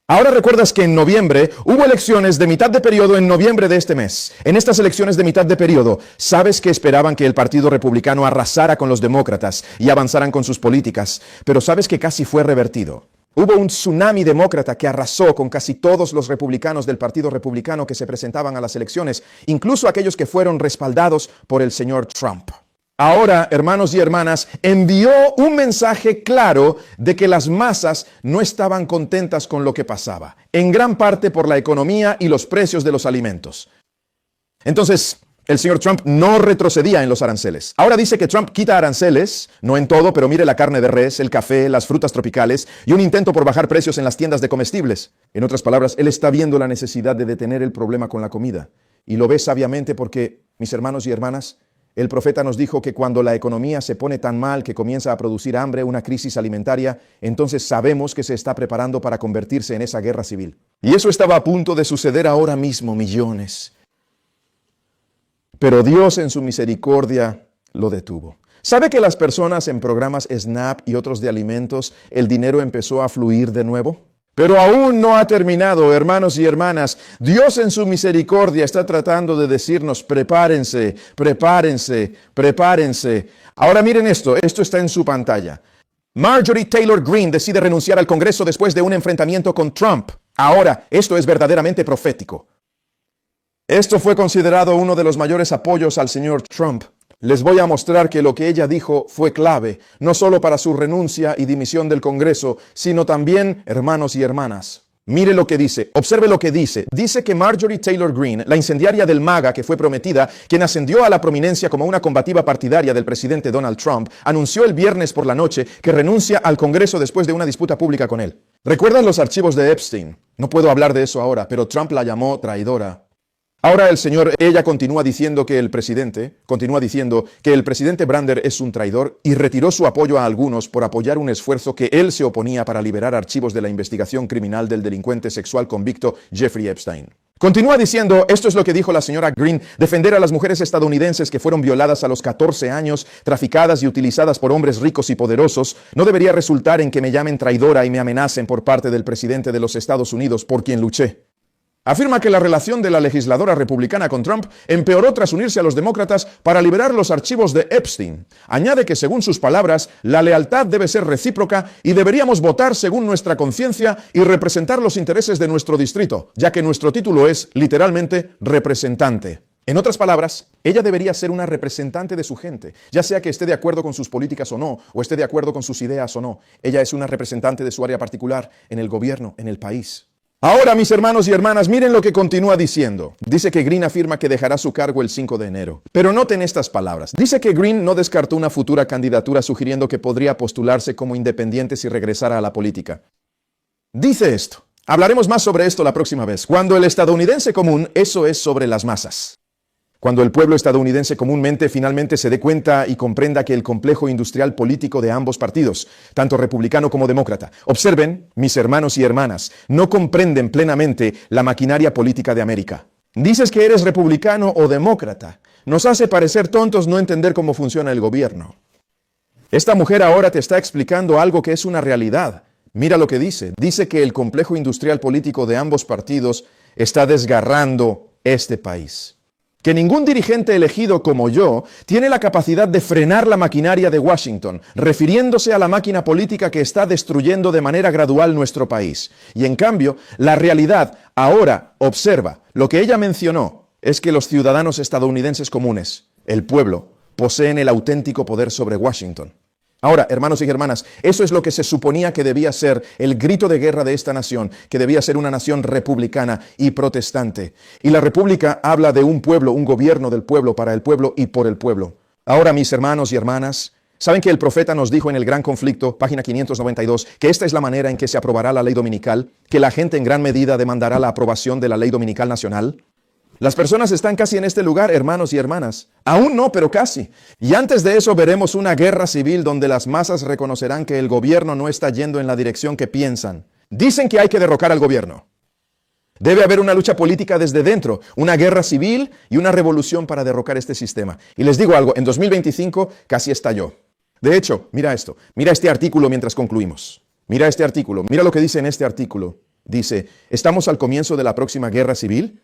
Ahora recuerdas que en noviembre hubo elecciones de mitad de periodo en noviembre de este mes. En estas elecciones de mitad de periodo, sabes que esperaban que el Partido Republicano arrasara con los demócratas y avanzaran con sus políticas, pero sabes que casi fue revertido. Hubo un tsunami demócrata que arrasó con casi todos los republicanos del Partido Republicano que se presentaban a las elecciones, incluso aquellos que fueron respaldados por el señor Trump. Ahora, hermanos y hermanas, envió un mensaje claro de que las masas no estaban contentas con lo que pasaba, en gran parte por la economía y los precios de los alimentos. Entonces, el señor Trump no retrocedía en los aranceles. Ahora dice que Trump quita aranceles, no en todo, pero mire la carne de res, el café, las frutas tropicales y un intento por bajar precios en las tiendas de comestibles. En otras palabras, él está viendo la necesidad de detener el problema con la comida. Y lo ve sabiamente porque, mis hermanos y hermanas, el profeta nos dijo que cuando la economía se pone tan mal que comienza a producir hambre, una crisis alimentaria, entonces sabemos que se está preparando para convertirse en esa guerra civil. Y eso estaba a punto de suceder ahora mismo, millones. Pero Dios en su misericordia lo detuvo. ¿Sabe que las personas en programas SNAP y otros de alimentos, el dinero empezó a fluir de nuevo? Pero aún no ha terminado, hermanos y hermanas. Dios en su misericordia está tratando de decirnos, prepárense, prepárense, prepárense. Ahora miren esto está en su pantalla. Marjorie Taylor Greene decide renunciar al Congreso después de un enfrentamiento con Trump. Ahora, esto es verdaderamente profético. Esto fue considerado uno de los mayores apoyos al señor Trump. Les voy a mostrar que lo que ella dijo fue clave, no solo para su renuncia y dimisión del Congreso, sino también, hermanos y hermanas. Mire lo que dice, observe lo que dice. Dice que Marjorie Taylor Greene, la incendiaria del MAGA que fue prometida, quien ascendió a la prominencia como una combativa partidaria del presidente Donald Trump, anunció el viernes por la noche que renuncia al Congreso después de una disputa pública con él. ¿Recuerdan los archivos de Epstein? No puedo hablar de eso ahora, pero Trump la llamó traidora. Ahora ella continúa diciendo que el presidente Brander es un traidor y retiró su apoyo a algunos por apoyar un esfuerzo que él se oponía para liberar archivos de la investigación criminal del delincuente sexual convicto Jeffrey Epstein. Continúa diciendo, esto es lo que dijo la señora Greene, defender a las mujeres estadounidenses que fueron violadas a los 14 años, traficadas y utilizadas por hombres ricos y poderosos, no debería resultar en que me llamen traidora y me amenacen por parte del presidente de los Estados Unidos por quien luché. Afirma que la relación de la legisladora republicana con Trump empeoró tras unirse a los demócratas para liberar los archivos de Epstein. Añade que, según sus palabras, la lealtad debe ser recíproca y deberíamos votar según nuestra conciencia y representar los intereses de nuestro distrito, ya que nuestro título es, literalmente, representante. En otras palabras, ella debería ser una representante de su gente, ya sea que esté de acuerdo con sus políticas o no, o esté de acuerdo con sus ideas o no. Ella es una representante de su área particular, en el gobierno, en el país. Ahora, mis hermanos y hermanas, miren lo que continúa diciendo. Dice que Green afirma que dejará su cargo el 5 de enero. Pero noten estas palabras. Dice que Green no descartó una futura candidatura sugiriendo que podría postularse como independiente si regresara a la política. Dice esto. Hablaremos más sobre esto la próxima vez. Cuando el estadounidense común, eso es sobre las masas. Cuando el pueblo estadounidense comúnmente finalmente se dé cuenta y comprenda que el complejo industrial político de ambos partidos, tanto republicano como demócrata, observen, mis hermanos y hermanas, no comprenden plenamente la maquinaria política de América. Dices que eres republicano o demócrata. Nos hace parecer tontos no entender cómo funciona el gobierno. Esta mujer ahora te está explicando algo que es una realidad. Mira lo que dice. Dice que el complejo industrial político de ambos partidos está desgarrando este país. Que ningún dirigente elegido como yo tiene la capacidad de frenar la maquinaria de Washington, refiriéndose a la máquina política que está destruyendo de manera gradual nuestro país. Y en cambio, la realidad ahora, observa, lo que ella mencionó es que los ciudadanos estadounidenses comunes, el pueblo, poseen el auténtico poder sobre Washington. Ahora, hermanos y hermanas, eso es lo que se suponía que debía ser el grito de guerra de esta nación, que debía ser una nación republicana y protestante. Y la república habla de un pueblo, un gobierno del pueblo, para el pueblo y por el pueblo. Ahora, mis hermanos y hermanas, ¿saben que el profeta nos dijo en el Gran Conflicto, página 592, que esta es la manera en que se aprobará la ley dominical, que la gente en gran medida demandará la aprobación de la ley dominical nacional? Las personas están casi en este lugar, hermanos y hermanas. Aún no, pero casi. Y antes de eso veremos una guerra civil donde las masas reconocerán que el gobierno no está yendo en la dirección que piensan. Dicen que hay que derrocar al gobierno. Debe haber una lucha política desde dentro, una guerra civil y una revolución para derrocar este sistema. Y les digo algo, en 2025 casi estalló. De hecho, mira esto, mira este artículo mientras concluimos. Mira este artículo, mira lo que dice en este artículo. Dice, ¿estamos al comienzo de la próxima guerra civil?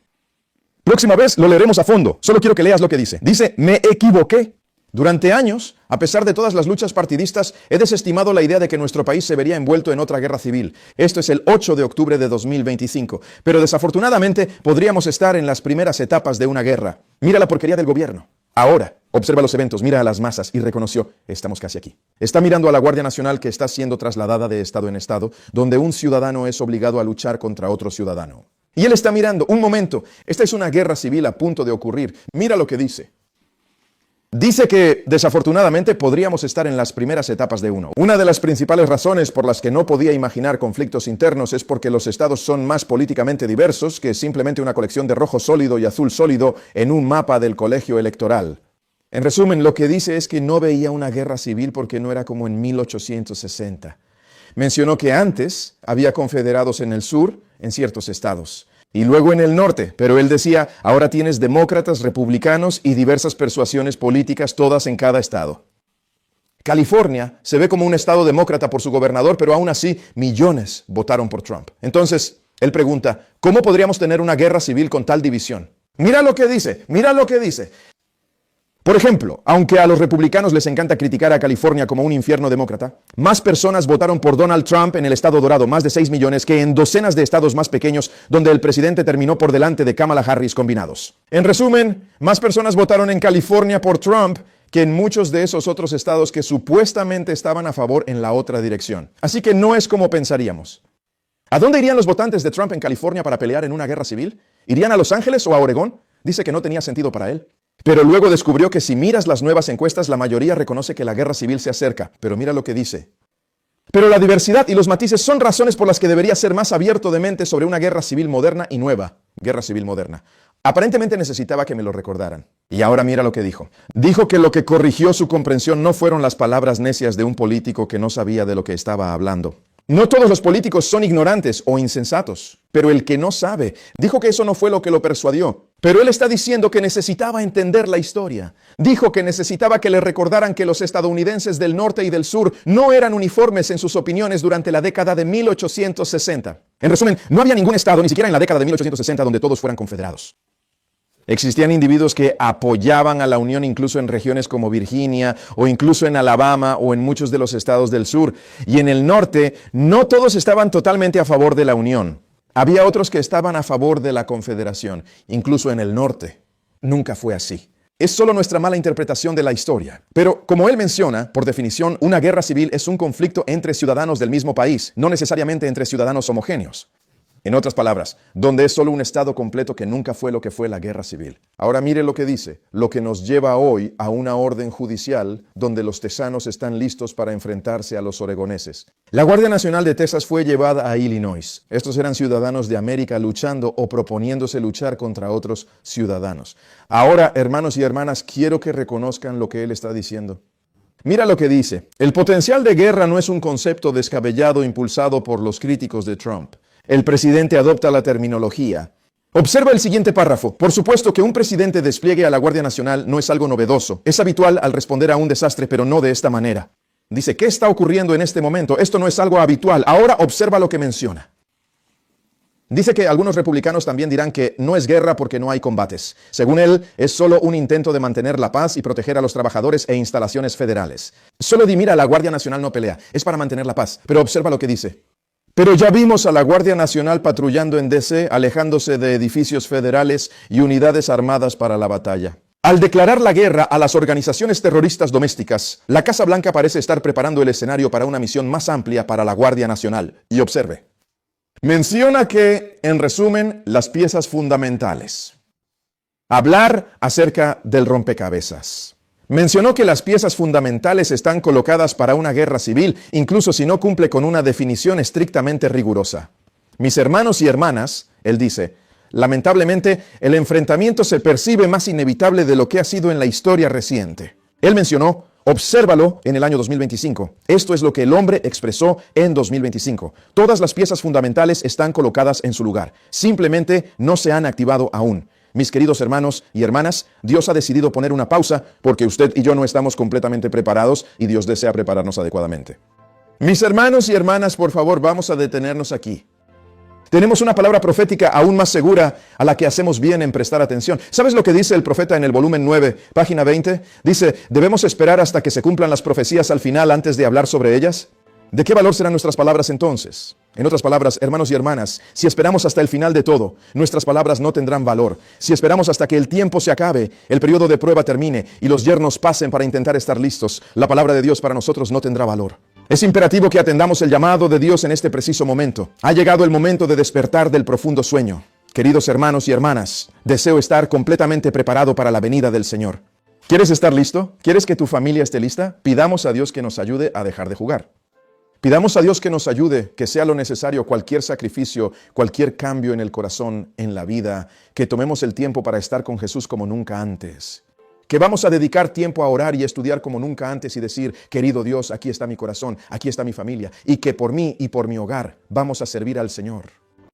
Próxima vez lo leeremos a fondo. Solo quiero que leas lo que dice. Dice, me equivoqué. Durante años, a pesar de todas las luchas partidistas, he desestimado la idea de que nuestro país se vería envuelto en otra guerra civil. Esto es el 8 de octubre de 2025. Pero desafortunadamente podríamos estar en las primeras etapas de una guerra. Mira la porquería del gobierno. Ahora, observa los eventos, mira a las masas y reconoció, estamos casi aquí. Está mirando a la Guardia Nacional que está siendo trasladada de estado en estado, donde un ciudadano es obligado a luchar contra otro ciudadano. Y él está mirando, un momento, esta es una guerra civil a punto de ocurrir. Mira lo que dice. Dice que desafortunadamente podríamos estar en las primeras etapas de uno. Una de las principales razones por las que no podía imaginar conflictos internos es porque los estados son más políticamente diversos que simplemente una colección de rojo sólido y azul sólido en un mapa del colegio electoral. En resumen, lo que dice es que no veía una guerra civil porque no era como en 1860. Mencionó que antes había confederados en el sur, en ciertos estados, y luego en el norte, pero él decía, ahora tienes demócratas, republicanos y diversas persuasiones políticas, todas en cada estado. California se ve como un estado demócrata por su gobernador, pero aún así millones votaron por Trump. Entonces, él pregunta, ¿cómo podríamos tener una guerra civil con tal división? Mira lo que dice, mira lo que dice. Por ejemplo, aunque a los republicanos les encanta criticar a California como un infierno demócrata, más personas votaron por Donald Trump en el estado dorado, más de 6 millones, que en docenas de estados más pequeños, donde el presidente terminó por delante de Kamala Harris combinados. En resumen, más personas votaron en California por Trump que en muchos de esos otros estados que supuestamente estaban a favor en la otra dirección. Así que no es como pensaríamos. ¿A dónde irían los votantes de Trump en California para pelear en una guerra civil? ¿Irían a Los Ángeles o a Oregón? Dice que no tenía sentido para él. Pero luego descubrió que si miras las nuevas encuestas, la mayoría reconoce que la guerra civil se acerca. Pero mira lo que dice. Pero la diversidad y los matices son razones por las que debería ser más abierto de mente sobre una guerra civil moderna y nueva. Guerra civil moderna. Aparentemente necesitaba que me lo recordaran. Y ahora mira lo que dijo. Dijo que lo que corrigió su comprensión no fueron las palabras necias de un político que no sabía de lo que estaba hablando. No todos los políticos son ignorantes o insensatos, pero el que no sabe dijo que eso no fue lo que lo persuadió. Pero él está diciendo que necesitaba entender la historia. Dijo que necesitaba que le recordaran que los estadounidenses del norte y del sur no eran uniformes en sus opiniones durante la década de 1860. En resumen, no había ningún estado, ni siquiera en la década de 1860, donde todos fueran confederados. Existían individuos que apoyaban a la Unión incluso en regiones como Virginia o incluso en Alabama o en muchos de los estados del sur. Y en el norte, no todos estaban totalmente a favor de la Unión. Había otros que estaban a favor de la Confederación, incluso en el norte. Nunca fue así. Es solo nuestra mala interpretación de la historia. Pero como él menciona, por definición, una guerra civil es un conflicto entre ciudadanos del mismo país, no necesariamente entre ciudadanos homogéneos. En otras palabras, donde es solo un estado completo que nunca fue lo que fue la guerra civil. Ahora mire lo que dice, lo que nos lleva hoy a una orden judicial donde los tesanos están listos para enfrentarse a los oregoneses. La Guardia Nacional de Texas fue llevada a Illinois. Estos eran ciudadanos de América luchando o proponiéndose luchar contra otros ciudadanos. Ahora, hermanos y hermanas, quiero que reconozcan lo que él está diciendo. Mira lo que dice, el potencial de guerra no es un concepto descabellado impulsado por los críticos de Trump. El presidente adopta la terminología. Observa el siguiente párrafo. Por supuesto que un presidente despliegue a la Guardia Nacional no es algo novedoso. Es habitual al responder a un desastre, pero no de esta manera. Dice, ¿qué está ocurriendo en este momento? Esto no es algo habitual. Ahora observa lo que menciona. Dice que algunos republicanos también dirán que no es guerra porque no hay combates. Según él, es solo un intento de mantener la paz y proteger a los trabajadores e instalaciones federales. Solo di, mira, la Guardia Nacional no pelea. Es para mantener la paz. Pero observa lo que dice. Pero ya vimos a la Guardia Nacional patrullando en D.C., alejándose de edificios federales y unidades armadas para la batalla. Al declarar la guerra a las organizaciones terroristas domésticas, la Casa Blanca parece estar preparando el escenario para una misión más amplia para la Guardia Nacional. Y observe. Menciona que, en resumen, las piezas fundamentales. Hablar acerca del rompecabezas. Mencionó que las piezas fundamentales están colocadas para una guerra civil, incluso si no cumple con una definición estrictamente rigurosa. Mis hermanos y hermanas, él dice, lamentablemente el enfrentamiento se percibe más inevitable de lo que ha sido en la historia reciente. Él mencionó, obsérvalo en el año 2025. Esto es lo que el hombre expresó en 2025. Todas las piezas fundamentales están colocadas en su lugar. Simplemente no se han activado aún. Mis queridos hermanos y hermanas, Dios ha decidido poner una pausa porque usted y yo no estamos completamente preparados y Dios desea prepararnos adecuadamente. Mis hermanos y hermanas, por favor, vamos a detenernos aquí. Tenemos una palabra profética aún más segura a la que hacemos bien en prestar atención. ¿Sabes lo que dice el profeta en el volumen 9, página 20? Dice, ¿debemos esperar hasta que se cumplan las profecías al final antes de hablar sobre ellas? ¿De qué valor serán nuestras palabras entonces? En otras palabras, hermanos y hermanas, si esperamos hasta el final de todo, nuestras palabras no tendrán valor. Si esperamos hasta que el tiempo se acabe, el periodo de prueba termine y los yernos pasen para intentar estar listos, la palabra de Dios para nosotros no tendrá valor. Es imperativo que atendamos el llamado de Dios en este preciso momento. Ha llegado el momento de despertar del profundo sueño. Queridos hermanos y hermanas, deseo estar completamente preparado para la venida del Señor. ¿Quieres estar listo? ¿Quieres que tu familia esté lista? Pidamos a Dios que nos ayude a dejar de jugar. Pidamos a Dios que nos ayude, que sea lo necesario, cualquier sacrificio, cualquier cambio en el corazón, en la vida, que tomemos el tiempo para estar con Jesús como nunca antes. Que vamos a dedicar tiempo a orar y a estudiar como nunca antes y decir, querido Dios, aquí está mi corazón, aquí está mi familia, y que por mí y por mi hogar vamos a servir al Señor.